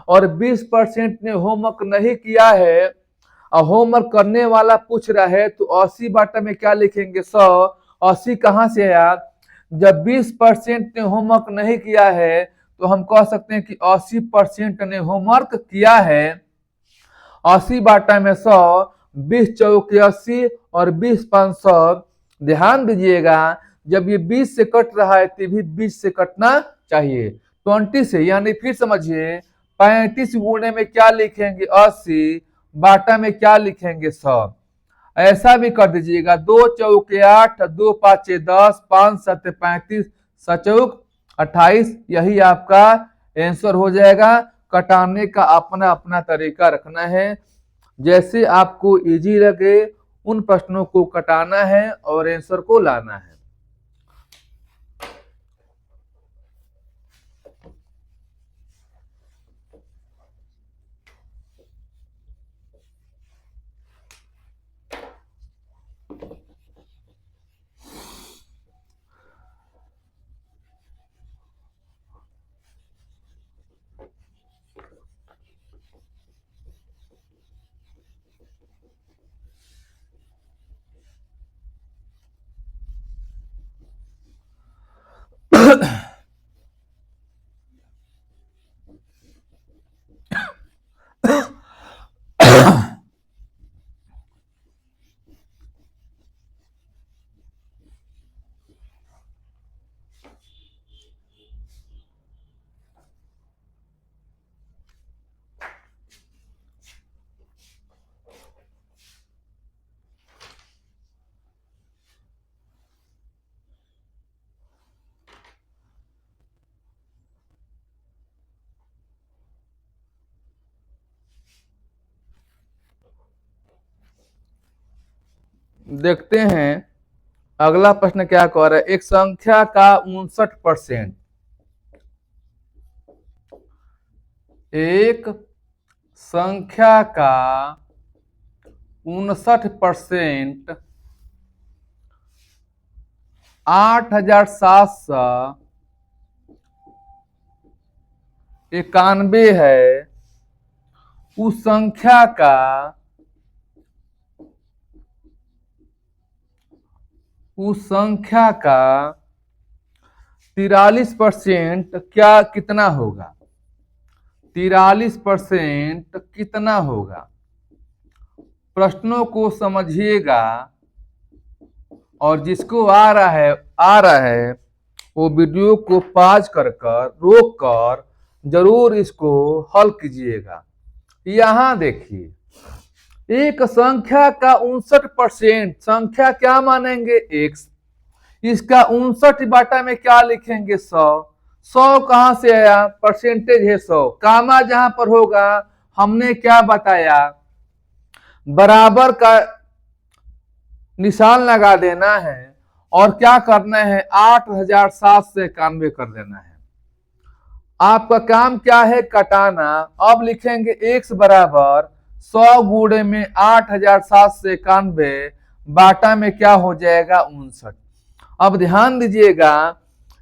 और 20% ने होमवर्क नहीं किया है और होमवर्क करने वाला पूछ रहा है, तो 80 बाटा में क्या लिखेंगे? 100। 80 कहां से आया? जब 20% ने होमवर्क नहीं किया है तो हम कह सकते हैं कि 80% ने होमवर्क किया है। 80 बाटा में 100, 20 चौके 80 और 20 5 100। ध्यान दीजिएगा, जब ये 20 से कट रहा है तो भी 20 से कटना चाहिए, 20 से। यानी फिर समझिए, 35 गुणे में क्या लिखेंगे? 80। बाटा में क्या लिखेंगे? 100। ऐसा भी कर दीजिएगा, 2 चौके 8, 2 पाँचे 10, 5 सत्ते 35, 7 चौक 28। यही आपका आंसर हो जाएगा। कटाने का अपना अपना तरीका रखना है, जैसे आपको इजी लगे उन प्रश्नों को कटाना है और आंसर को लाना है। देखते हैं अगला प्रश्न क्या कह रहा है। एक संख्या का 59%, एक संख्या का 59% 8791 है। उस संख्या का 43% क्या कितना होगा? 43% कितना होगा? प्रश्नों को समझिएगा और जिसको आ रहा है वो वीडियो को पॉज कर रोक कर जरूर इसको हल कीजिएगा। यहां देखिए, एक संख्या का 59%, संख्या क्या मानेंगे? एक्स। इसका 59 बाटा में क्या लिखेंगे? 100। 100 कहां से आया? परसेंटेज है 100। कामा जहां पर होगा, हमने क्या बताया? बराबर का निशान लगा देना है और क्या करना है? 8791 कर देना है। आपका काम क्या है? कटाना। अब लिखेंगे x बराबर 100 गुणे में 8791 बाटा में क्या हो जाएगा? 59। अब ध्यान दीजिएगा,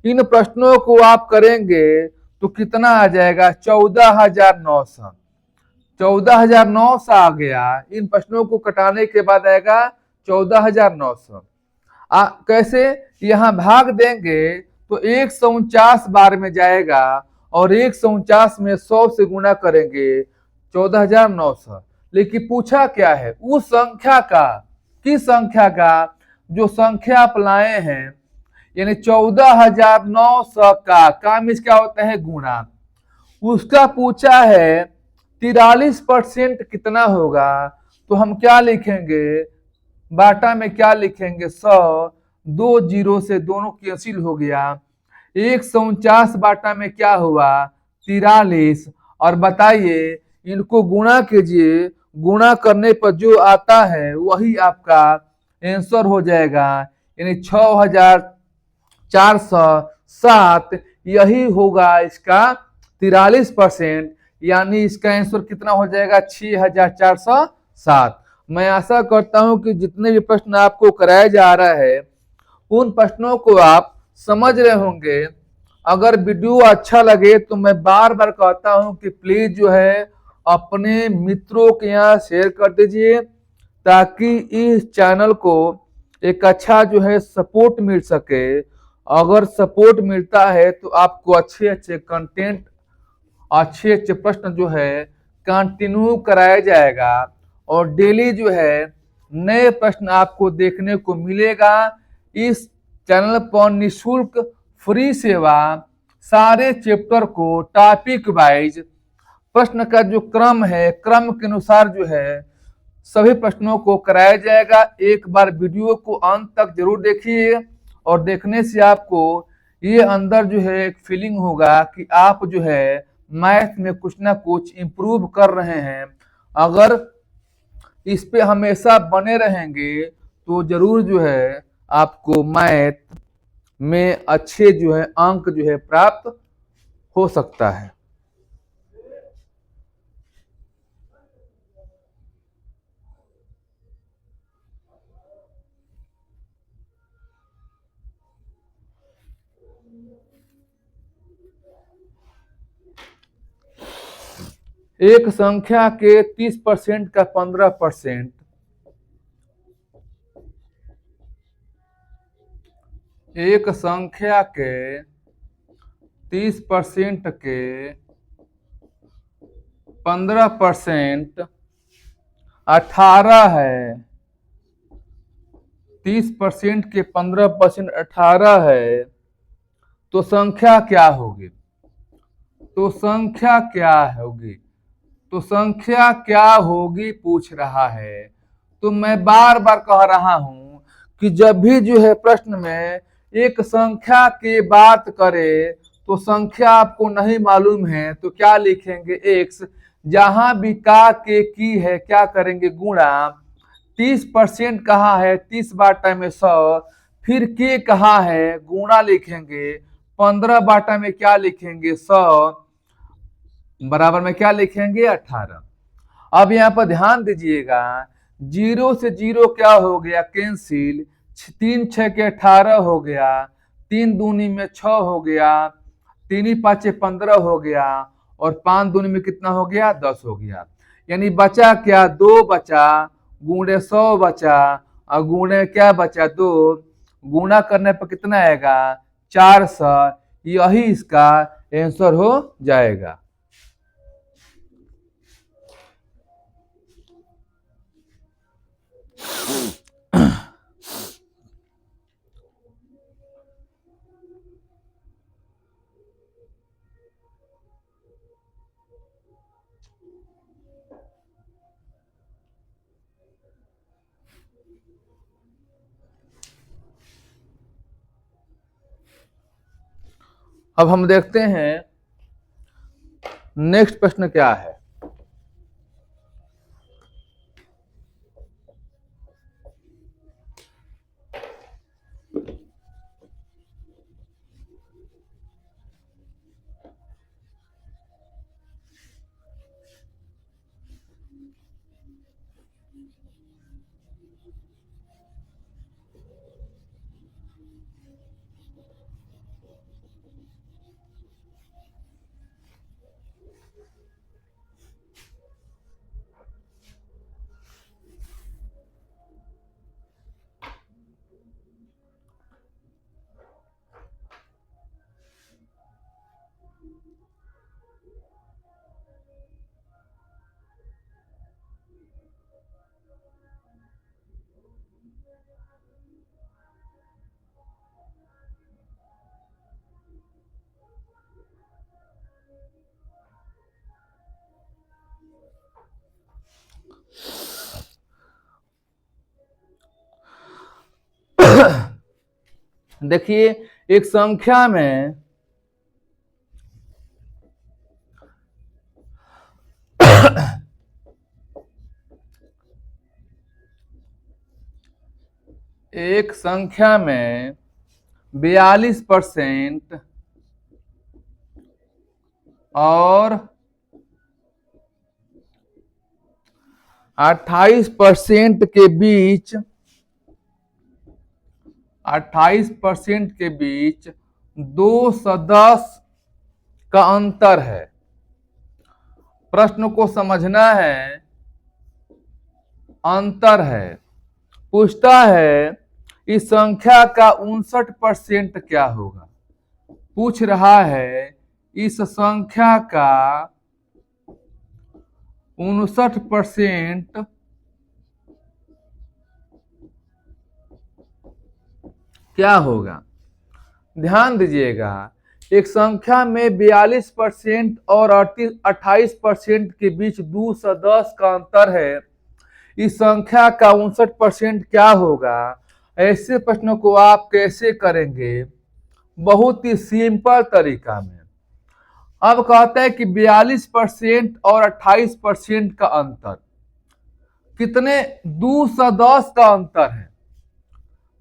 इन प्रश्नों को आप करेंगे तो कितना आ जाएगा? 14,900। 14,900 आ गया। इन प्रश्नों को कटाने के बाद आएगा 14,900। कैसे? यहां भाग देंगे तो 149 बार में जाएगा और 149 में 100 से गुणा करेंगे 14,900। लेकिन पूछा क्या है? उस संख्या का, किस संख्या का? जो संख्या आप लाए हैं, यानी 14,900 का काम इसका होता है गुणा। उसका पूछा है 43% कितना होगा, तो हम क्या लिखेंगे? बाटा में क्या लिखेंगे? 100। 2 जीरो से दोनों कैंसिल हो गया। 149 बाटा में क्या हुआ? 43। और बताइए, इनको गुणा कीजिए, गुणा करने पर जो आता है वही आपका आंसर हो जाएगा, यानी 6407। यही होगा इसका 43%, यानी इसका आंसर कितना हो जाएगा 6407। मैं आशा करता हूं कि जितने भी प्रश्न आपको कराया जा रहा है उन प्रश्नों को आप समझ रहे होंगे। अगर वीडियो अच्छा लगे तो मैं बार बार कहता हूं कि प्लीज जो है अपने मित्रों के यहाँ शेयर कर दीजिए, ताकि इस चैनल को एक अच्छा जो है सपोर्ट मिल सके। अगर सपोर्ट मिलता है तो आपको अच्छे अच्छे कंटेंट, अच्छे अच्छे प्रश्न जो है कंटिन्यू कराया जाएगा और डेली जो है नए प्रश्न आपको देखने को मिलेगा। इस चैनल पर निःशुल्क फ्री सेवा सारे चैप्टर को टॉपिक वाइज प्रश्न का जो क्रम है, क्रम के अनुसार जो है सभी प्रश्नों को कराया जाएगा। एक बार वीडियो को अंत तक जरूर देखिए और देखने से आपको ये अंदर जो है एक फीलिंग होगा कि आप जो है मैथ में कुछ ना कुछ इम्प्रूव कर रहे हैं। अगर इस पे हमेशा बने रहेंगे तो जरूर जो है आपको मैथ में अच्छे जो है अंक जो है प्राप्त हो सकता है। एक संख्या के 30% का 15%, एक संख्या के 30% के 15% 18 है। 30% के 15% 18 है, तो संख्या क्या होगी? तो संख्या क्या होगी? तो संख्या क्या होगी पूछ रहा है। तो मैं बार बार कह रहा हूं कि जब भी जो है प्रश्न में एक संख्या की बात करे तो संख्या आपको नहीं मालूम है तो क्या लिखेंगे? एक्स। जहां भी का के की है क्या करेंगे? गुणा। 30% कहा है, 30 बाटा में 100, फिर के कहा है गुणा लिखेंगे, 15 बाटा में क्या लिखेंगे? 100 बराबर में क्या लिखेंगे? 18। अब यहाँ पर ध्यान दीजिएगा, 0 से 0 क्या हो गया? कैंसिल। 3 6 के 18 हो गया, 3 दूनी में 6 हो गया, 3 5 15 हो गया और 5 दूनी में कितना हो गया? 10 हो गया। यानी बचा क्या? 2 बचा, गुणे 100 बचा और गुणे क्या बचा? 2। गुणा करने पर कितना आएगा? 400। यही इसका आंसर हो जाएगा। अब हम देखते हैं नेक्स्ट प्रश्न क्या है। देखिए, एक संख्या में एक संख्या में 42% और 28% के बीच 28% के बीच 2 से 10 का अंतर है। प्रश्न को समझना है, अंतर है। पूछता है इस संख्या का 59% क्या होगा। पूछ रहा है इस संख्या का 59% क्या होगा। ध्यान दीजिएगा, एक संख्या में 42% और 28% के बीच 2 से 10 का अंतर है। इस संख्या का 59% क्या होगा। ऐसे प्रश्नों को आप कैसे करेंगे, बहुत ही सिंपल तरीका में। अब कहते हैं कि 42% और 28% का अंतर कितने, 2 से 10 का अंतर है।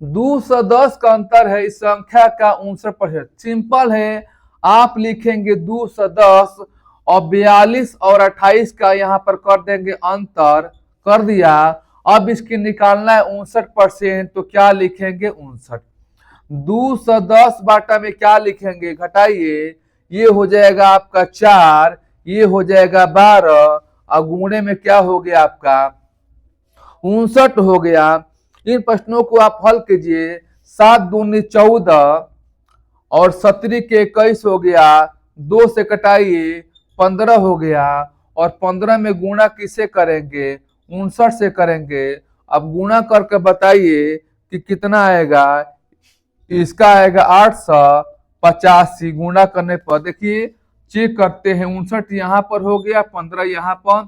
2 से 10 का अंतर है इस संख्या का 59%। सिंपल है, आप लिखेंगे 2 से 10 और 42 और 28 का यहां पर कर देंगे अंतर, कर दिया। अब इसकी निकालना है 59%, तो क्या लिखेंगे 59। 2 से 10 बाटा में क्या लिखेंगे, घटाइए, ये हो जाएगा आपका 4, ये हो जाएगा 12 और गुणे में क्या हो गया आपका 59 हो गया। इन प्रश्नों को आप हल कीजिए। 7 दूनी 14 और 17 के 21 हो गया, 2 से कटाइए 15 हो गया और 15 में गुणा किसे करेंगे, 59 से करेंगे। अब गुणा करके बताइए कि कितना आएगा। इसका आएगा 885। गुणा करने पर देखिए, चेक करते हैं, 59 यहाँ पर हो गया, 15 यहाँ पर,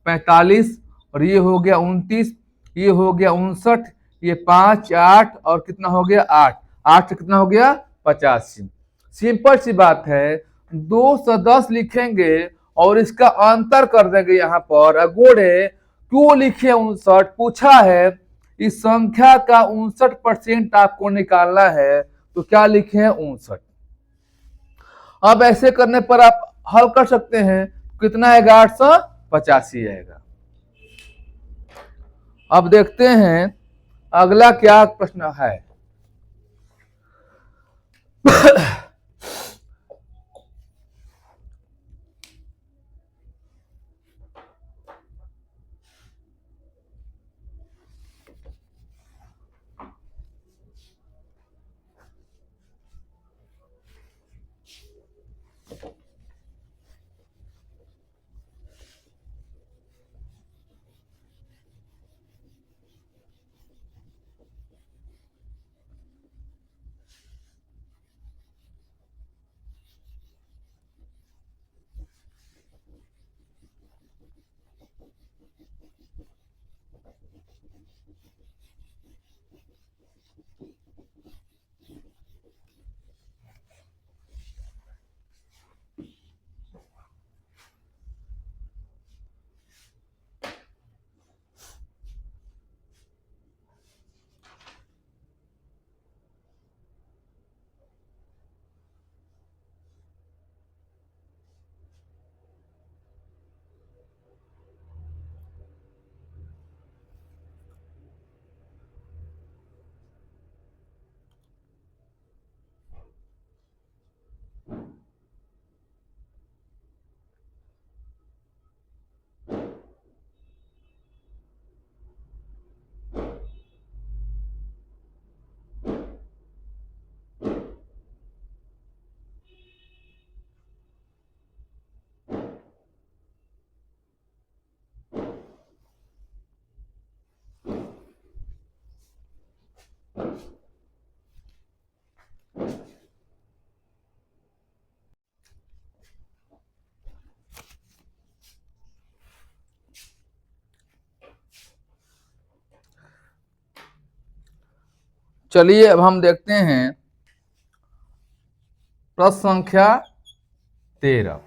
45 और ये हो गया 29, ये हो गया 59, ये 5 8 और कितना हो गया 8, 8 से कितना हो गया 85। सिंपल सी बात है, 2 से 10 लिखेंगे और इसका अंतर कर देंगे यहाँ पर। गुणे क्यों लिखे 59, पूछा है इस संख्या का 59% आपको निकालना है, तो क्या लिखे हैं 59। अब ऐसे करने पर आप हल कर सकते हैं, कितना आएगा 885 आएगा। अब देखते हैं अगला क्या प्रश्न है। चलिए अब हम देखते हैं प्रश्न संख्या 13।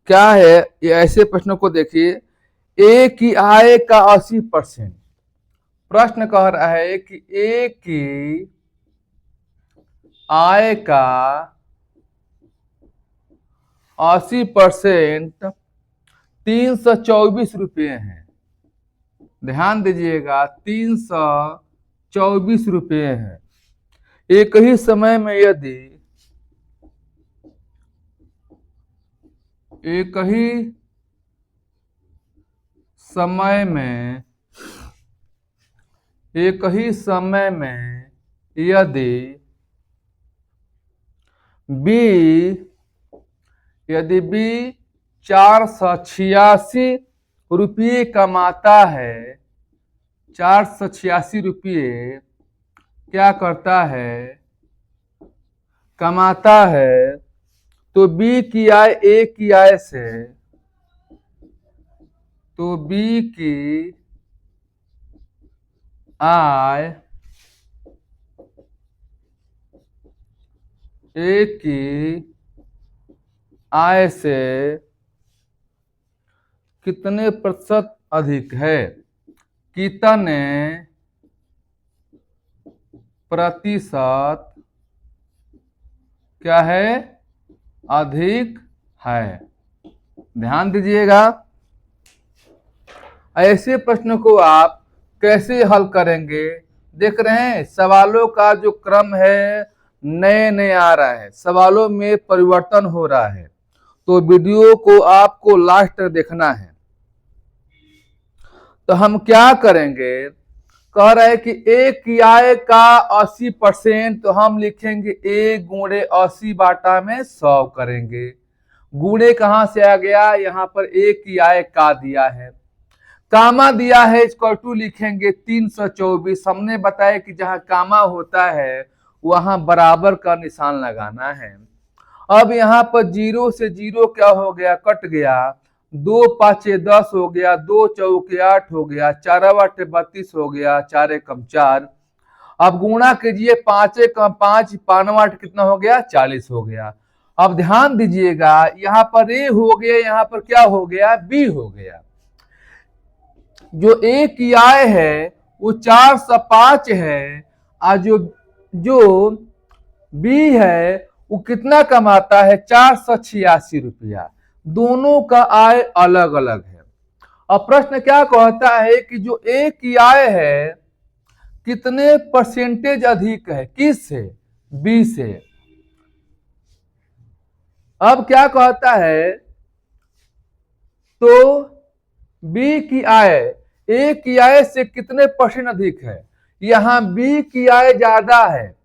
क्या है ये, ऐसे प्रश्नों को देखिए। ए की आय का 80%। प्रश्न कह रहा है कि ए की आय का 80% 324 है। ध्यान दीजिएगा, 324 है। एक ही समय में यदि एक ही समय में यदि बी 486 कमाता है, 486 क्या करता है, कमाता है, तो बी की आय ए की आय से, तो बी की आय ए की आय से कितने प्रतिशत अधिक है, कितने प्रतिशत क्या है, अधिक है। ध्यान दीजिएगा, ऐसे प्रश्न को आप कैसे हल करेंगे। देख रहे हैं सवालों का जो क्रम है नए नए आ रहा है, सवालों में परिवर्तन हो रहा है, तो वीडियो को आपको लास्ट तक देखना है। तो हम क्या करेंगे, कह रहे हैं कि ए की आय का 80%, तो हम लिखेंगे ए गुणे 80 बाटा में 100 करेंगे। गुणे कहां से आ गया, यहां पर ए की आय का दिया है, कामा दिया है, इक्वल टू लिखेंगे 324। हमने बताया कि जहां कामा होता है वहां बराबर का निशान लगाना है। अब यहाँ पर 0 से 0 क्या हो गया, कट गया, 2 5 10 हो गया, 2 चौके 8 हो गया, 4 8 32 हो गया, 4 कम 4। अब गुणा कीजिए, 5 कम 5 5 8 कितना हो गया, 40 हो गया। अब ध्यान दीजिएगा, यहाँ पर ए हो गया, यहाँ पर क्या हो गया, बी हो गया। जो ए की आय है वो 405 है, और जो बी है वो कितना कमाता है, 486 रुपया। दोनों का आय अलग अलग है। अब प्रश्न क्या कहता है कि जो ए की आय है कितने परसेंटेज अधिक है, किस से, बी से। अब क्या कहता है, तो बी की आय ए की आय से कितने परसेंट अधिक है, यहां बी की आय ज्यादा है,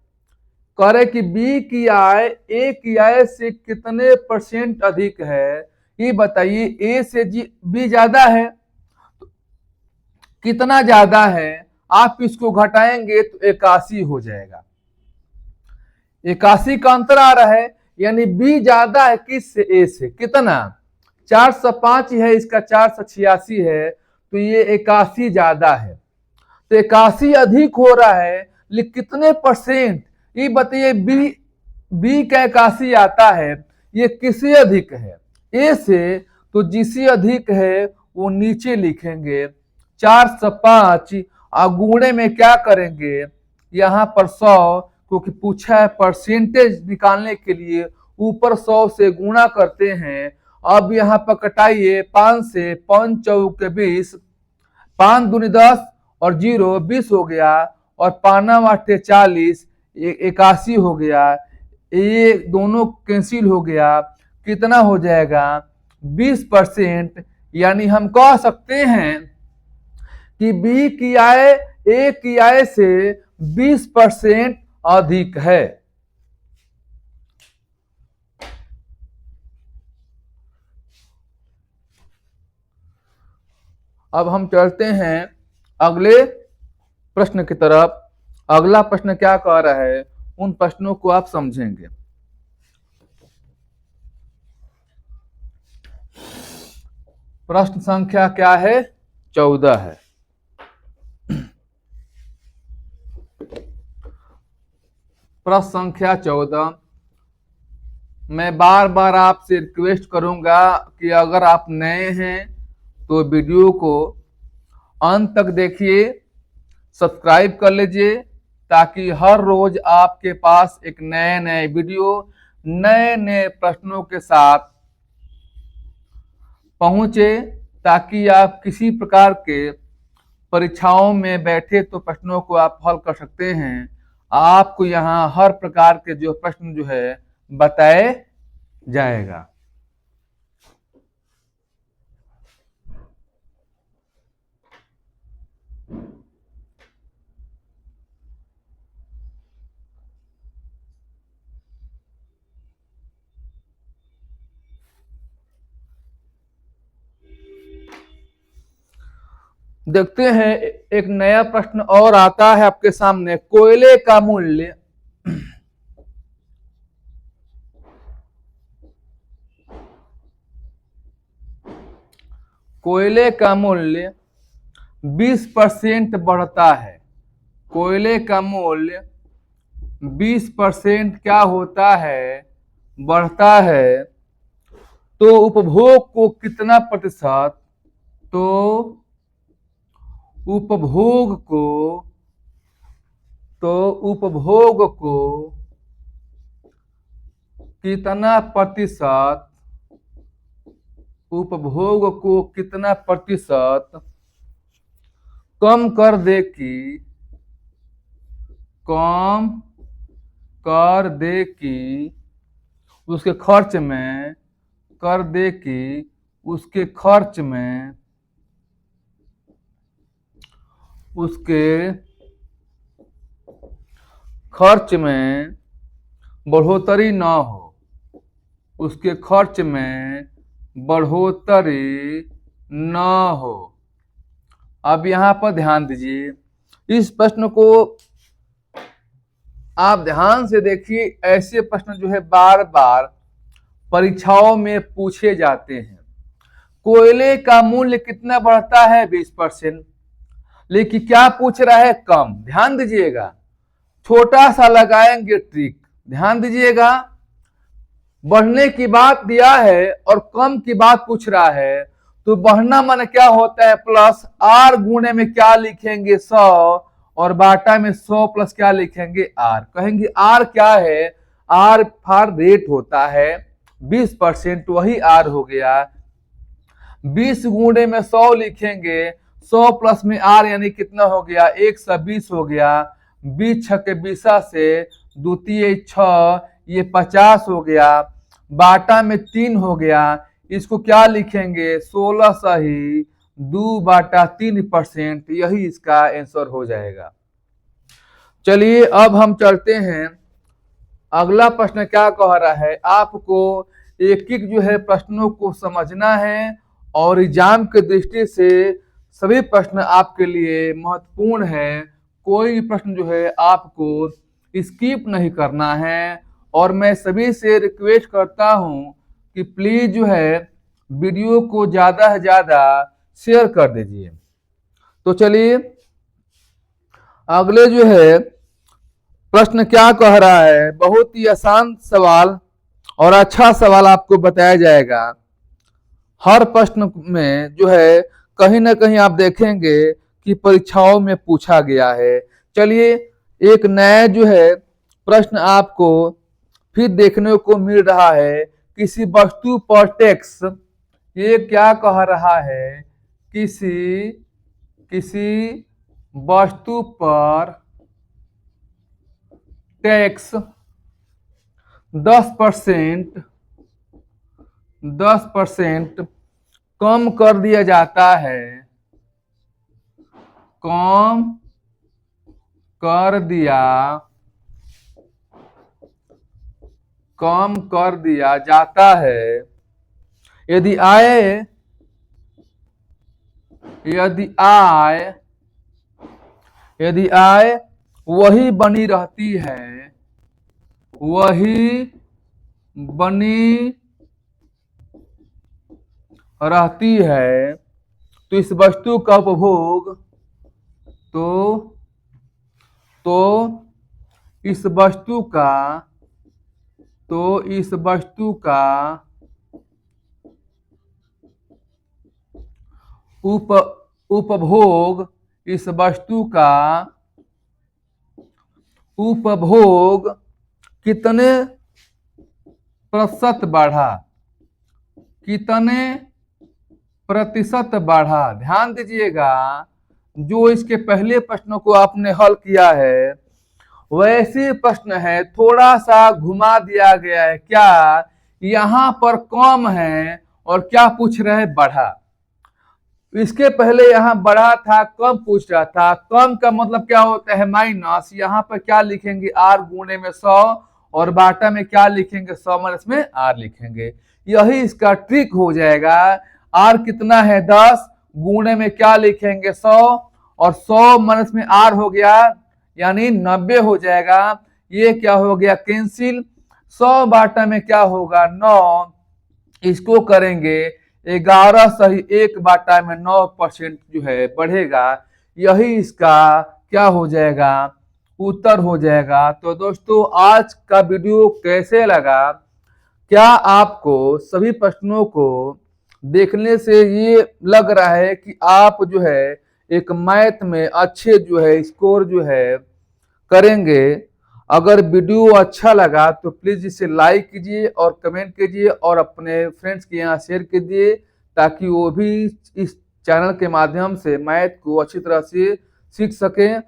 कह रहे कि बी की आय ए की आय से कितने परसेंट अधिक है, ये बताइए। ए से बी ज्यादा है, कितना ज्यादा है, आप इसको घटाएंगे तो 81 हो जाएगा। 81 का अंतर आ रहा है, यानी बी ज्यादा है किस से, ए से। कितना, 405 है, इसका 486 है, तो ये 81 ज्यादा है। तो 81 अधिक हो रहा है, लेकिन कितने परसेंट, ये बताइए। बी का 81 आता है, ये किससे अधिक है, ए से, तो जिससे अधिक है वो नीचे लिखेंगे 405, और गुणे में क्या करेंगे, यहाँ पर 100, क्योंकि पूछा है परसेंटेज निकालने के लिए, ऊपर 100 से गुणा करते हैं। अब यहाँ पर कटाइए, 5 से 5 चौके 20, 5 दूनी 10 और 0 20 हो गया, और 5 8 40, 81 हो गया। ये दोनों कैंसिल हो गया, कितना हो जाएगा, 20%। यानी हम कह सकते हैं कि बी की आय ए की आय से 20% अधिक है। अब हम चलते हैं अगले प्रश्न की तरफ। अगला प्रश्न क्या कह रहा है, उन प्रश्नों को आप समझेंगे। प्रश्न संख्या क्या है, 14 है। प्रश्न संख्या 14, मैं बार बार आपसे रिक्वेस्ट करूंगा कि अगर आप नए हैं तो वीडियो को अंत तक देखिए, सब्सक्राइब कर लीजिए, ताकि हर रोज आपके पास एक नए नए वीडियो, नए नए प्रश्नों के साथ पहुंचे, ताकि आप किसी प्रकार के परीक्षाओं में बैठे तो प्रश्नों को आप हल कर सकते हैं। आपको यहाँ हर प्रकार के जो प्रश्न जो है बताए जाएगा। देखते हैं, एक नया प्रश्न और आता है आपके सामने। कोयले का मूल्य कोयले का मूल्य 20% बढ़ता है। कोयले का मूल्य 20% क्या होता है, बढ़ता है, तो उपभोग को कितना प्रतिशत, तो उपभोग को कितना प्रतिशत, उपभोग को कितना प्रतिशत कम कर दे कि उसके खर्च में, कर दे कि उसके खर्च में, उसके खर्च में बढ़ोतरी न हो, उसके खर्च में बढ़ोतरी न हो। अब यहाँ पर ध्यान दीजिए, इस प्रश्न को आप ध्यान से देखिए। ऐसे प्रश्न जो है बार बार परीक्षाओं में पूछे जाते हैं। कोयले का मूल्य कितना बढ़ता है, 20%, लेकिन क्या पूछ रहा है, कम। ध्यान दीजिएगा, छोटा सा लगाएंगे ट्रिक, ध्यान दीजिएगा। बढ़ने की बात दिया है और कम की बात पूछ रहा है, तो बढ़ना माने क्या होता है, प्लस आर गुणे में क्या लिखेंगे, 100, और बाटा में 100 प्लस क्या लिखेंगे, आर। कहेंगे आर क्या है, आर फॉर रेट होता है 20%, वही आर हो गया। 20 गुणे में 100 लिखेंगे, 100 प्लस में आर यानी कितना हो गया, 120 हो गया। 20 छके 20 से द्वितीय 6, ये 50 हो गया। बाटा में 3 हो गया, इसको क्या लिखेंगे, 16 सही 2/3%, यही इसका आंसर हो जाएगा। चलिए अब हम चलते हैं, अगला प्रश्न क्या कह रहा है। आपको एक एक जो है प्रश्नों को समझना है, और एग्जाम के दृष्टि से सभी प्रश्न आपके लिए महत्वपूर्ण है। कोई प्रश्न जो है आपको स्किप नहीं करना है, और मैं सभी से रिक्वेस्ट करता हूं कि प्लीज जो है वीडियो को ज्यादा से ज्यादा शेयर कर दीजिए। तो चलिए अगले जो है प्रश्न क्या कह रहा है। बहुत ही आसान सवाल और अच्छा सवाल आपको बताया जाएगा। हर प्रश्न में जो है कहीं ना कहीं आप देखेंगे कि परीक्षाओं में पूछा गया है। चलिए एक नया जो है प्रश्न आपको फिर देखने को मिल रहा है। किसी वस्तु पर टैक्स, ये क्या कह रहा है, किसी वस्तु पर टैक्स 10% कम कर दिया जाता है, कम कर दिया जाता है, यदि आय वही बनी रहती है, तो इस वस्तु का उपभोग, तो इस वस्तु का उपभोग, इस वस्तु का उपभोग कितने प्रतिशत बढ़ा, कितने प्रतिशत बढ़ा। ध्यान दीजिएगा, जो इसके पहले प्रश्नों को आपने हल किया है वैसे प्रश्न है, थोड़ा सा घुमा दिया गया है। क्या यहाँ पर कम है और क्या पूछ रहे हैं, बढ़ा। इसके पहले यहाँ बढ़ा था, कम पूछ रहा था। कम का मतलब क्या होता है, माइनस। यहाँ पर क्या लिखेंगे, आर गुणे में 100, और बाटा में क्या लिखेंगे, 100 माइनस में आर लिखेंगे। यही इसका ट्रिक हो जाएगा। आर कितना है, 10, गुणे में क्या लिखेंगे, 100, और 100 माइनस में आर हो गया यानी 90 हो जाएगा। ये क्या हो गया, कैंसिल। 100 बाटा में क्या होगा, 9। इसको करेंगे 11 सही 1 बाटा में 9% जो है बढ़ेगा। यही इसका क्या हो जाएगा, उत्तर हो जाएगा। तो दोस्तों, आज का वीडियो कैसे लगा? क्या आपको सभी प्रश्नों को देखने से ये लग रहा है कि आप जो है एक मैथ में अच्छे जो है स्कोर जो है करेंगे? अगर वीडियो अच्छा लगा तो प्लीज इसे लाइक कीजिए और कमेंट कीजिए और अपने फ्रेंड्स के यहाँ शेयर कीजिए, ताकि वो भी इस चैनल के माध्यम से मैथ को अच्छी तरह से सीख सकें।